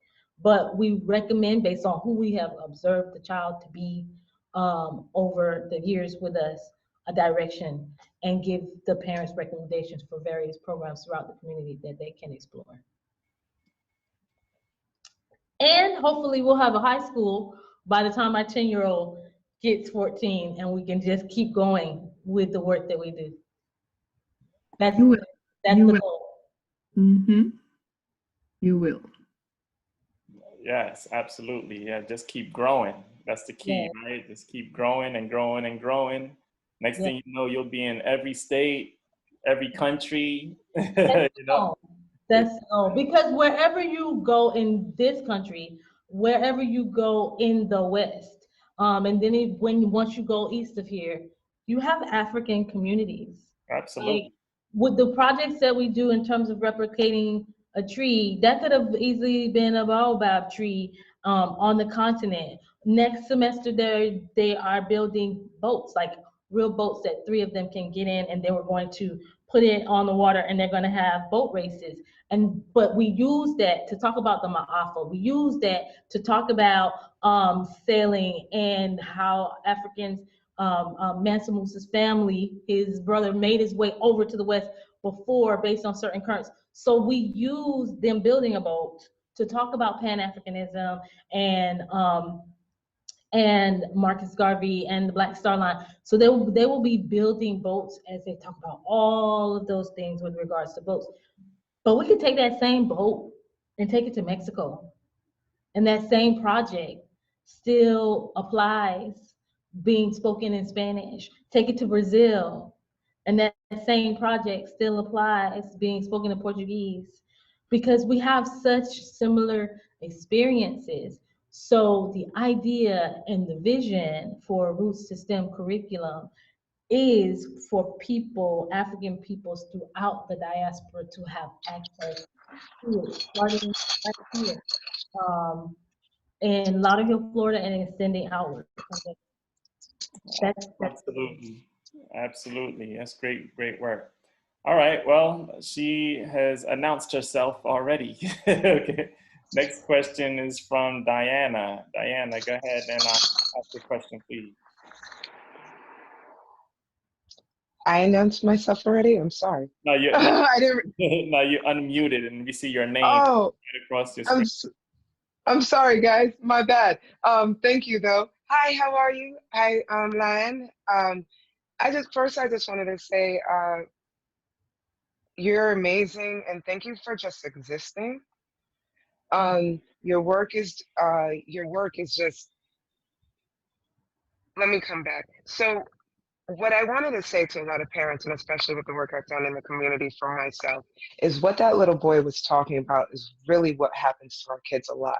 C: But we recommend, based on who we have observed the child to be over the years with us, a direction, and give the parents recommendations for various programs throughout the community that they can explore. And hopefully we'll have a high school by the time my 10-year-old gets 14, and we can just keep going with the work that we do. That's the goal.
B: Mm-hmm. You will.
A: Yes, absolutely. Yeah, just keep growing. That's the key, right? Just keep growing and growing and growing. Next thing you know, you'll be in every state, every country. You know?
C: That's because wherever you go in this country, wherever you go in the West, and then once you go east of here, you have African communities.
A: Absolutely.
C: Like, with the projects that we do in terms of replicating a tree, that could have easily been a baobab tree on the continent. Next semester, they are building boats, like real boats that 3 of them can get in, and they were going to put it on the water, and they're going to have boat races. But we use that to talk about the ma'afa. We use that to talk about sailing and how Africans, Mansa Musa's family, his brother, made his way over to the West before based on certain currents. So we use them building a boat to talk about Pan-Africanism and Marcus Garvey and the Black Star Line. So they will be building boats as they talk about all of those things with regards to boats. But we could take that same boat and take it to Mexico. And that same project still applies, being spoken in Spanish. Take it to Brazil, and that same project still applies, being spoken in Portuguese, because we have such similar experiences. So the idea and the vision for Roots to STEM curriculum is for people, African peoples throughout the diaspora, to have access to it, starting right here in Lauderhill, Florida, and extending outward. That's
A: Absolutely. That's great work. All right, well, she has announced herself already. Okay. Next question is from Diana. Diana, go ahead and ask your question, please.
H: I announced myself already. I'm sorry.
A: No,
H: I didn't.
A: No, you unmuted and we see your name
H: Oh,
A: right across your screen.
H: I'm sorry, guys. My bad. Thank you, though. Hi, how are you? Hi, Lion. I just wanted to say you're amazing, and thank you for just existing. Your work is just, let me come back. So what I wanted to say to a lot of parents, and especially with the work I've done in the community for myself, is what that little boy was talking about is really what happens to our kids a lot.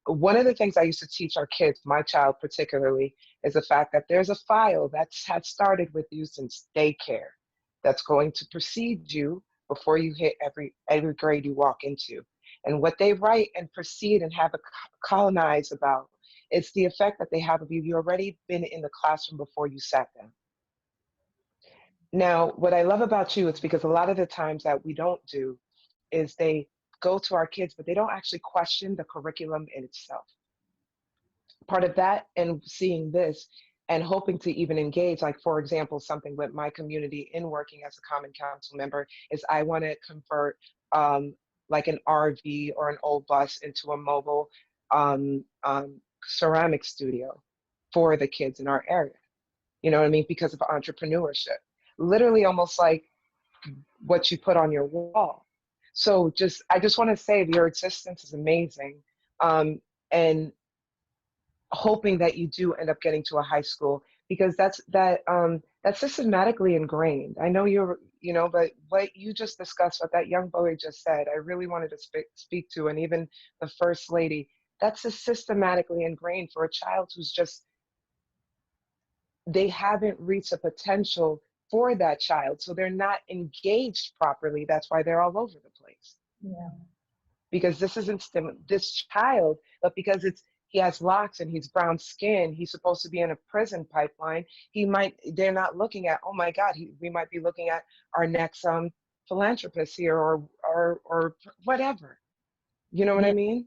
H: One of the things I used to teach our kids, my child particularly, is the fact that there's a file that's had started with you since daycare that's going to precede you before you hit every grade you walk into. And what they write and proceed and have a colonize about, it's the effect that they have of you. You've already been in the classroom before you sat down. Now, what I love about you is because a lot of the times that we don't do is they go to our kids, but they don't actually question the curriculum in itself. Part of that and seeing this and hoping to even engage, like for example, something with my community in working as a Common Council member is I want to convert like an RV or an old bus into a mobile ceramic studio for the kids in our area. You know what I mean? Because of entrepreneurship. Literally almost like what you put on your wall. So I just want to say your existence is amazing. And hoping that you do end up getting to a high school because that's systematically ingrained. I know but what you just discussed, what that young boy just said, I really wanted to speak to, and even the first lady, that's systematically ingrained for a child who's just, they haven't reached a potential for that child. So they're not engaged properly. That's why they're all over the place.
C: Yeah.
H: Because this isn't this child, but because he has locks and he's brown skin, he's supposed to be in a prison pipeline. They're not looking at, oh my God, we might be looking at our next philanthropist here or whatever. You know what I mean?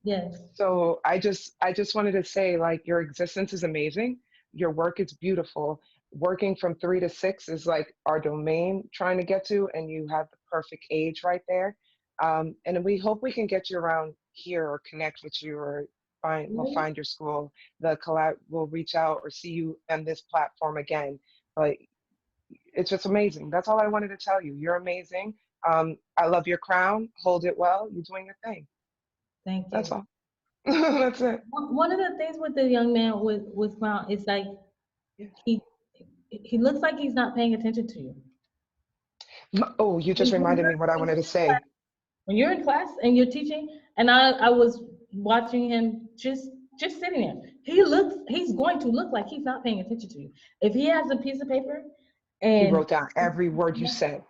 C: Yes.
H: So I just wanted to say, like, your existence is amazing. Your work is beautiful. Working from 3 to 6 is like our domain trying to get to, and you have the perfect age right there. And we hope we can get you around here or connect with you or we'll find your school. We'll reach out or see you on this platform again. But it's just amazing. That's all I wanted to tell you. You're amazing. I love your crown. Hold it well. You're doing your thing.
C: Thank you.
H: That's all. That's it.
C: One of the things with the young man with crown is like he looks like he's not paying attention to you.
H: Oh, you just reminded me what I wanted to say.
C: When you're in class and you're teaching, and I was watching him just sitting there, he's going to look like he's not paying attention to you. If he has a piece of paper and
H: he wrote down every word you said.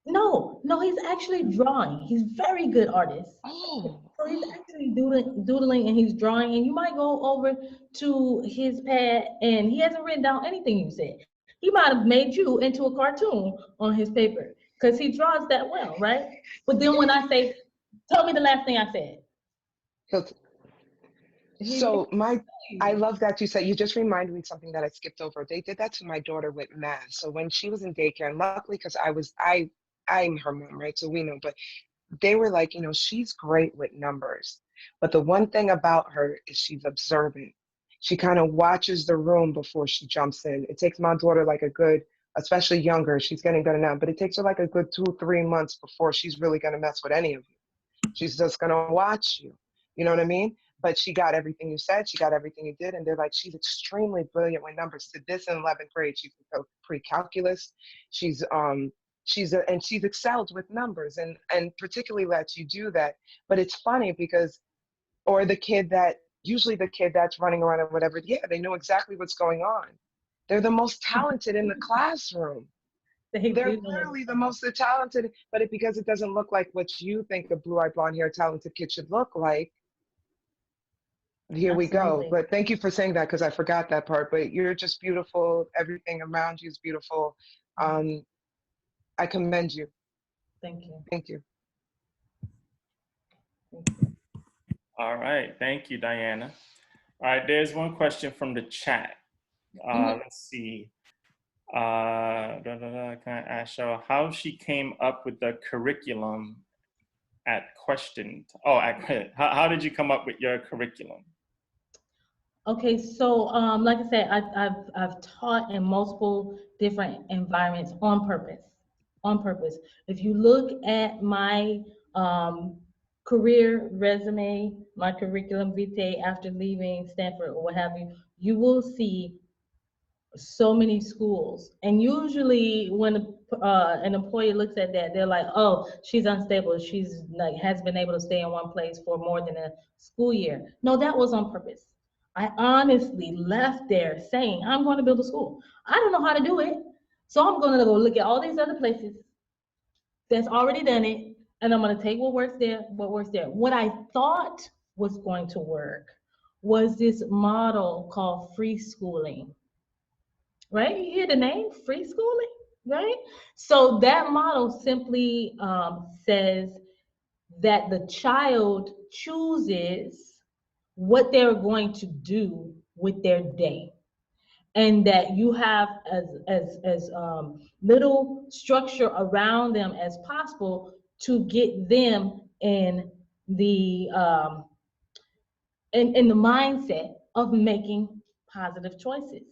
C: No, he's actually drawing. He's a very good artist.
H: Oh.
C: So he's actually doodling and he's drawing, and you might go over to his pad and he hasn't written down anything you said. He might have made you into a cartoon on his paper because he draws that well, right? But then when I say, tell me the last thing I said.
H: So I love that you said, you just reminded me something that I skipped over. They did that to my daughter with math. So when she was in daycare, and luckily, because I'm her mom, right? So we know, but they were like, she's great with numbers. But the one thing about her is she's observant. She kind of watches the room before she jumps in. It takes my daughter like a good, especially younger, she's getting better now, but it takes her like a good 2-3 months before she's really going to mess with any of you. She's just going to watch you. You know what I mean? But she got everything you said. She got everything you did. And they're like, she's extremely brilliant with numbers. To this in 11th grade, she's pre-calculus. She's excelled with numbers, and particularly lets you do that. But it's funny because, or usually the kid that's running around or whatever, they know exactly what's going on. They're the most talented in the classroom. They're literally the most talented, but because it doesn't look like what you think a blue-eyed, blonde-haired, talented kid should look like, here we go. But thank you for saying that, because I forgot that part. But you're just beautiful. Everything around you is beautiful. I commend you.
C: Thank you.
H: Thank you.
A: All right. Thank you, Diana. All right. There's one question from the chat. Let's see. Can I ask Cheryl how she came up with the curriculum at Questioned? Oh, how did you come up with your curriculum?
C: Okay, so like I said, I've taught in multiple different environments on purpose. If you look at my career resume, my curriculum vitae after leaving Stanford or what have you, you will see so many schools. And usually when an employee looks at that, they're like, oh, she's unstable. She's like, has been able to stay in one place for more than a school year. No, that was on purpose. I honestly left there saying, I'm going to build a school. I don't know how to do it. So I'm going to go look at all these other places that's already done it. And I'm going to take what works there, what works there. What I thought was going to work was this model called free schooling. Right? You hear the name, free schooling, right? So that model simply says that the child chooses what they're going to do with their day, and that you have as little structure around them as possible to get them in the in the mindset of making positive choices.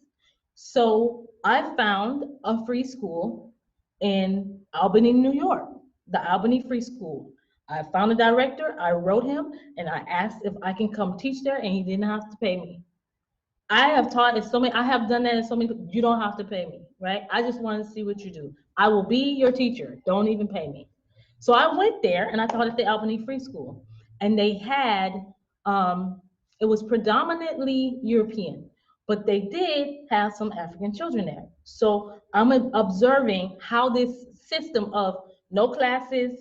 C: So I found a free school in Albany, New York, the Albany Free School. I found a director, I wrote him, and I asked if I can come teach there, and he didn't have to pay me. I have taught at so many, I have done that at so many, you don't have to pay me, right? I just want to see what you do. I will be your teacher, don't even pay me. So I went there and I taught at the Albany Free School, and they had, it was predominantly European, but they did have some African children there. So I'm observing how this system of no classes,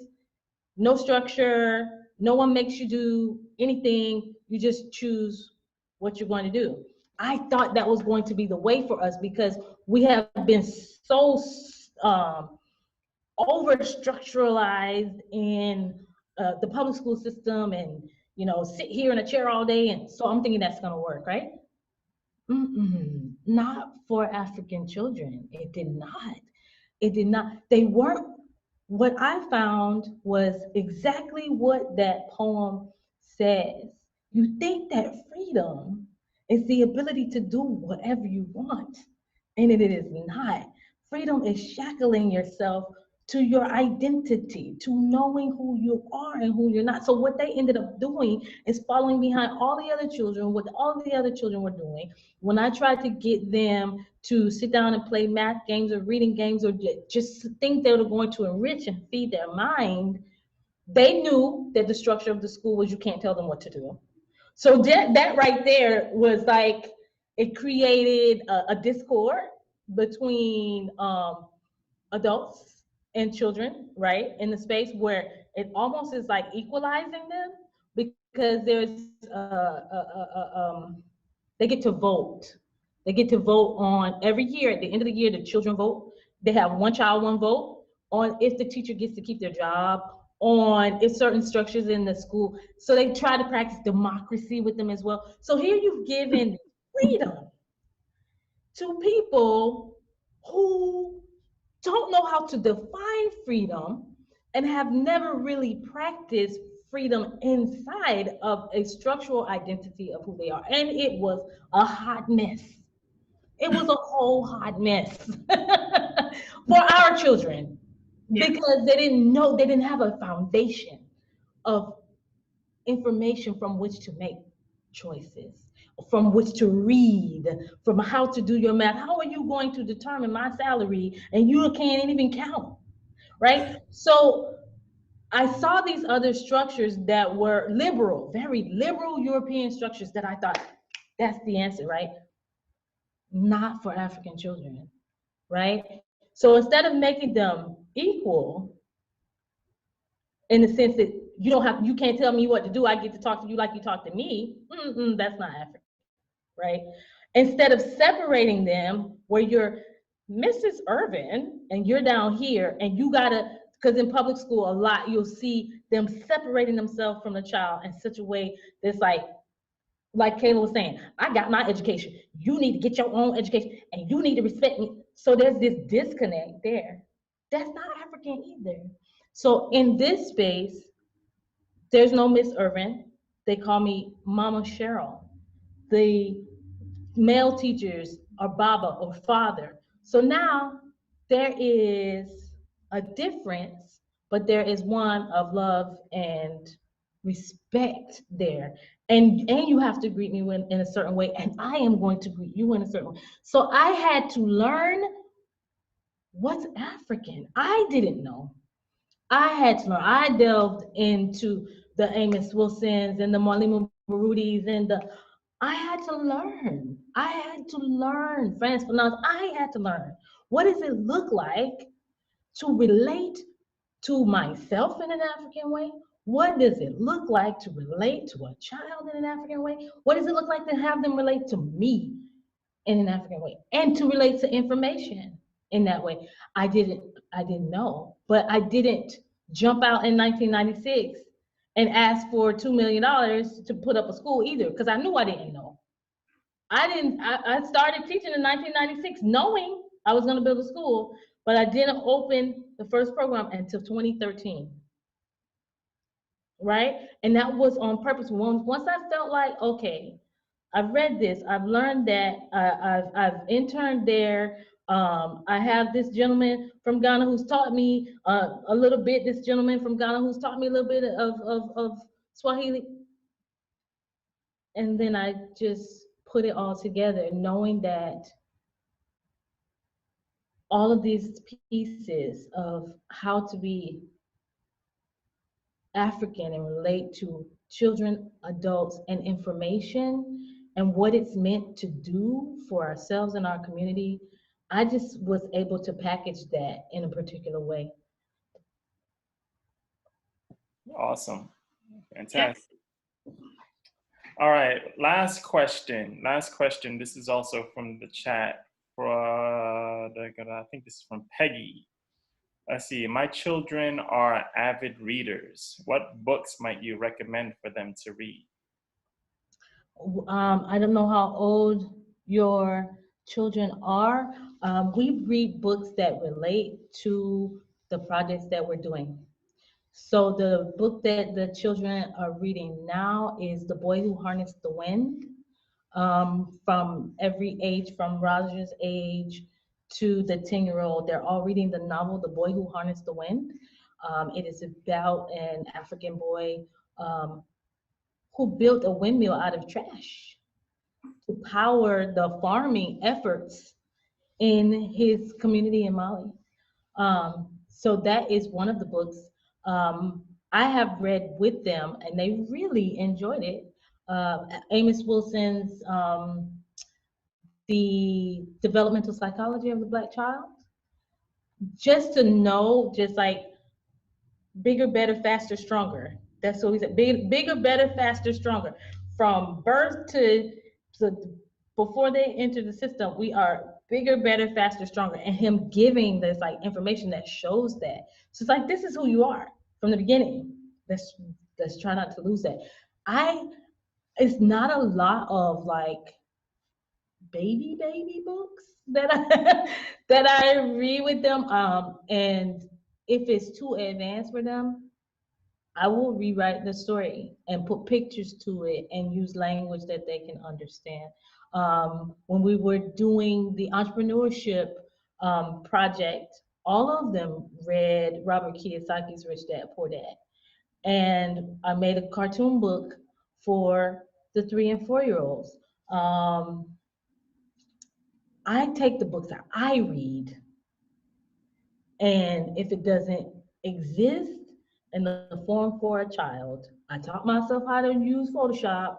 C: no structure, no one makes you do anything, you just choose what you're going to do. I thought that was going to be the way for us because we have been so over structuralized in the public school system, and you know, sit here in a chair all day, and so I'm thinking that's going to work, right? Not for African children. It did not. It did not. They weren't. What I found was exactly what that poem says. You think that freedom is the ability to do whatever you want, and it is not. Freedom is shackling yourself to your identity, to knowing who you are and who you're not. So what they ended up doing is following behind all the other children, what all the other children were doing. When I tried to get them to sit down and play math games or reading games or just things that were going to enrich and feed their mind, they knew that the structure of the school was you can't tell them what to do. So that right there was like, it created a discord between adults and children, right? In the space where it almost is like equalizing them, because there's they get to vote. They get to vote on every year. At the end of the year, the children vote. They have one child, one vote on if the teacher gets to keep their job, on if certain structures in the school. So they try to practice democracy with them as well. So here you've given freedom to people who don't know how to define freedom and have never really practiced freedom inside of a structural identity of who they are. And it was a hot mess. It was a whole hot mess for our children, because they didn't know, they didn't have a foundation of information from which to make choices, from which to read, from how to do your math. How are you going to determine my salary and you can't even count, right? So I saw these other structures that were liberal, very liberal European structures that I thought, that's the answer, right? Not for African children, right? So instead of making them equal, in the sense that you can't tell me what to do, I get to talk to you like you talk to me, that's not African, right? Instead of separating them where you're Mrs. Irvin and you're down here and you gotta, because in public school a lot, you'll see them separating themselves from the child in such a way that's like Kayla was saying, I got my education, you need to get your own education and you need to respect me. So there's this disconnect there. That's not African either. So in this space, there's no Miss Irvin. They call me Mama Cheryl. The male teachers are Baba or Father. So now there is a difference, but there is one of love and respect there. And you have to greet me in a certain way, and I am going to greet you in a certain way. So I had to learn what's African. I didn't know. I had to learn. I delved into the Amos Wilsons and the Marlene Barudis and I had to learn. I had to learn Frantz Fanon. I had to learn. What does it look like to relate to myself in an African way? What does it look like to relate to a child in an African way? What does it look like to have them relate to me in an African way? And to relate to information in that way. I didn't know, but I didn't jump out in 1996 and ask for $2 million to put up a school either, because I knew I didn't know. I started teaching in 1996 knowing I was going to build a school, but I didn't open the first program until 2013. Right? And that was on purpose. Once I felt like, okay, I've read this, I've learned that, I've interned there. I have this gentleman from Ghana who's taught me a little bit, this gentleman from Ghana who's taught me a little bit of Swahili. And then I just put it all together, knowing that all of these pieces of how to be African and relate to children, adults, and information, and what it's meant to do for ourselves and our community, I just was able to package that in a particular way.
A: Awesome. Fantastic. All right, last question. This is also from the chat. I think this is from Peggy. Let's see. My children are avid readers. What books might you recommend for them to read?
C: I don't know how old your children are. We read books that relate to the projects that we're doing. So the book that the children are reading now is The Boy Who Harnessed the Wind. From every age, from Roger's age to the 10-year-old, they're all reading the novel The Boy Who Harnessed the Wind. It is about an African boy who built a windmill out of trash to power the farming efforts in his community in Mali. So that is one of the books I have read with them, and they really enjoyed it. Amos Wilson's The Developmental Psychology of the Black Child. Just to know, just like bigger, better, faster, stronger. That's what we said. Bigger, better, faster, stronger. From birth to before they enter the system, we are bigger, better, faster, stronger. And him giving this like information that shows that. So it's like, this is who you are from the beginning. Let's try not to lose that. It's not a lot of like baby books that I read with them. And if it's too advanced for them, I will rewrite the story and put pictures to it and use language that they can understand. When we were doing the entrepreneurship project, all of them read Robert Kiyosaki's Rich Dad, Poor Dad. And I made a cartoon book for the 3 and 4-year-olds. I take the books that I read, and if it doesn't exist in the form for a child, I taught myself how to use Photoshop,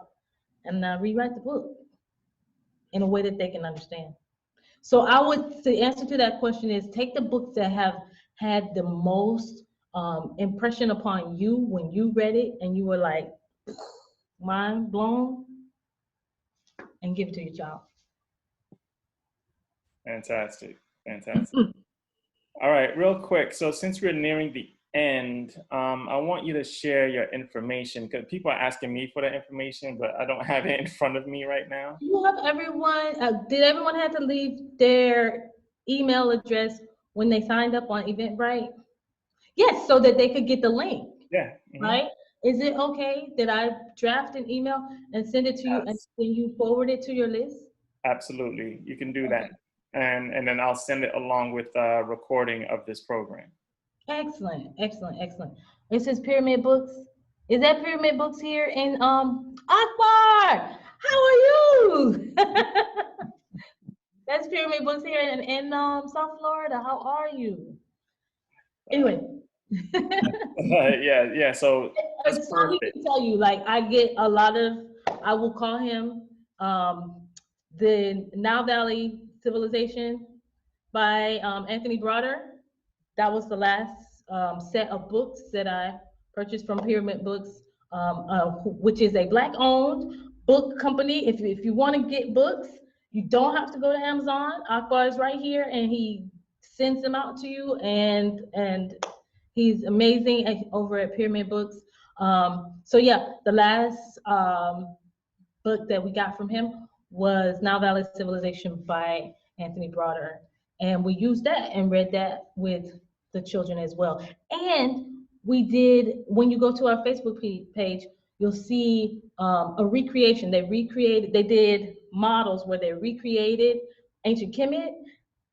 C: and I rewrite the book in a way that they can understand. So the answer to that question is take the books that have had the most impression upon you when you read it and you were like, mind blown, and give it to your child.
A: Fantastic. All right, real quick. So since we're nearing the end, I want you to share your information, because people are asking me for the information, but I don't have it in front of me right now.
C: You have everyone, did everyone have to leave their email address when they signed up on Eventbrite? Yes, so that they could get the link.
A: Yeah.
C: Right? Is it okay that I draft an email and send it to you, and then you forward it to your list?
A: Absolutely, you can do that. And then I'll send it along with a recording of this program.
C: Excellent. It says Pyramid Books. Is that Pyramid Books here in Akbar? How are you? That's Pyramid Books here in South Florida. How are you? Anyway.
A: yeah. So that's
C: So he
A: perfect.
C: can tell you, like, I get a lot of, I will call him the Nile Valley Civilization by Anthony Broder. That was the last set of books that I purchased from Pyramid Books, which is a Black-owned book company. If you want to get books, you don't have to go to Amazon. Akbar is right here, and he sends them out to you, and he's amazing over at Pyramid Books. So yeah, the last book that we got from him was Nile Valley Civilization by Anthony Broder. And we used that and read that with the children as well. And we did, when you go to our Facebook page, you'll see a recreation. They did models where they recreated ancient Kemet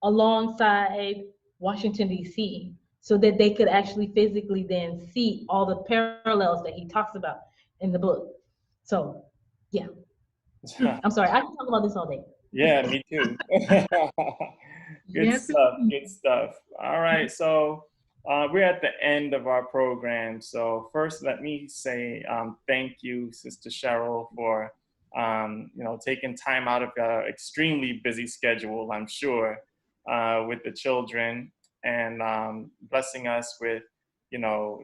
C: alongside Washington, D.C., so that they could actually physically then see all the parallels that he talks about in the book. So, yeah. I'm sorry, I can talk about this all day.
A: Yeah, me too. Good
B: Yes,
A: stuff.
B: indeed.
A: Good stuff. All right, so we're at the end of our program. So first, let me say thank you, Sister Cheryl, for taking time out of your extremely busy schedule, I'm sure, with the children, and blessing us with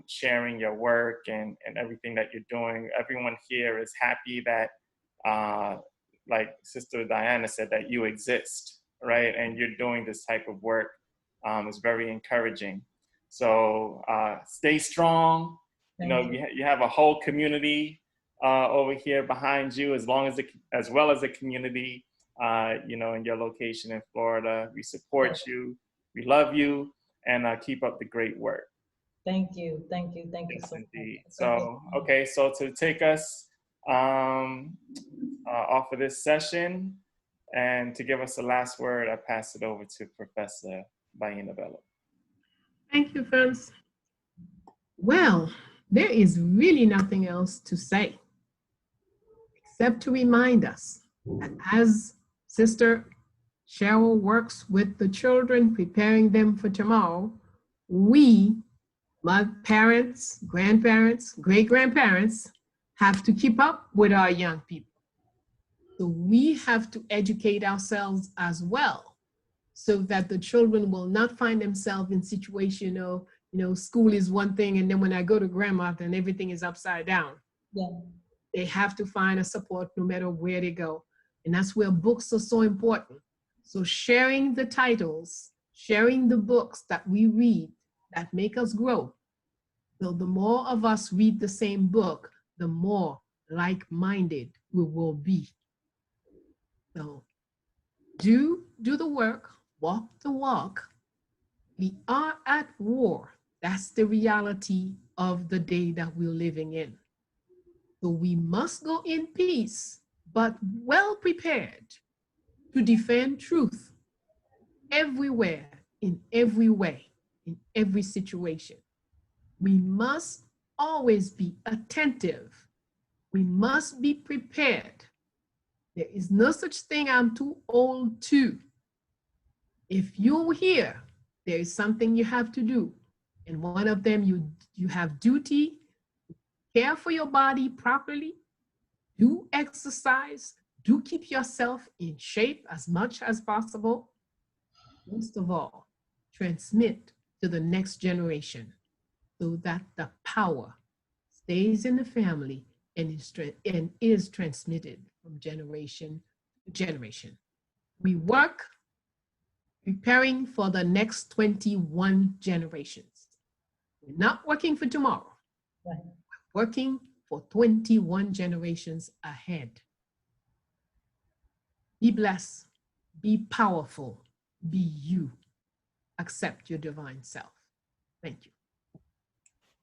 A: sharing your work and everything that you're doing. Everyone here is happy that like Sister Diana said, that you exist, right? And you're doing this type of work. Is very encouraging. So stay strong. You have a whole community over here behind you, as well as the community, in your location in Florida. We support you. We love you, and keep up the great work.
C: Thank you. Thank you
A: Yes,
C: so much.
A: indeed. So, okay, so to take us off of this session and to give us the last word, I pass it over to Professor Bayyinah Bello.
B: Thank you, friends. Well, there is really nothing else to say except to remind us that as Sister Cheryl works with the children, preparing them for tomorrow, we, my parents, grandparents, great-grandparents, have to keep up with our young people. So we have to educate ourselves as well, so that the children will not find themselves in situation of, school is one thing, and then when I go to grandma, then everything is upside down.
C: Yeah.
B: They have to find a support no matter where they go. And that's where books are so important. So sharing the titles, sharing the books that we read that make us grow. So the more of us read the same book, the more like-minded we will be. So do the work, walk the walk. We are at war. That's the reality of the day that we're living in. So we must go in peace, but well prepared to defend truth everywhere, in every way, in every situation. We must always be attentive. We must be prepared. There is no such thing I'm too old to. If you're here, there is something you have to do. And one of them, you have duty, care for your body properly, do exercise, do keep yourself in shape as much as possible. Most of all, transmit to the next generation so that the power stays in the family and is transmitted from generation to generation. We work preparing for the next 21 generations. We're not working for tomorrow.
C: Right.
B: We're working for 21 generations ahead. Be blessed, be powerful, be you. Accept your divine self. Thank you.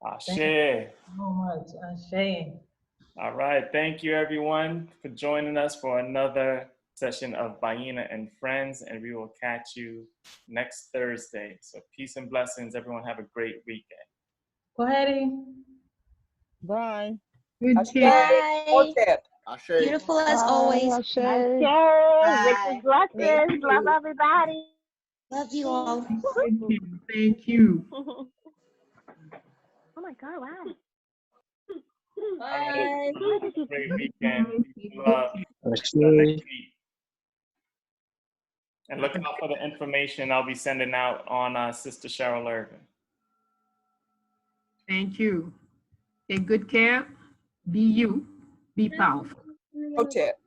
A: Ashe.
C: Thank you so much. Ashe.
A: All right. Thank you, everyone, for joining us for another session of Bayyinah and Friends, and we will catch you next Thursday. So peace and blessings. Everyone have a great weekend.
C: Go ahead.
I: Bye.
B: Good
I: Ashe.
B: care.
I: Hotep.
J: Ashe.
K: Beautiful as
H: Bye,
K: always.
H: Ashe.
F: Okay, Richard
K: Bye. Thank
F: blessings. Love
K: you.
F: everybody.
K: Love you all.
B: Thank you. Thank you.
F: Oh my God, wow.
C: Bye.
F: Why did you
A: Great
F: do
A: weekend.
B: Take
A: Love.
B: care.
A: Until next week. And look out for the information I'll be sending out on Sister Cheryl Irvin.
B: Thank you. Take good care. Be you. Be powerful.
I: Hotep.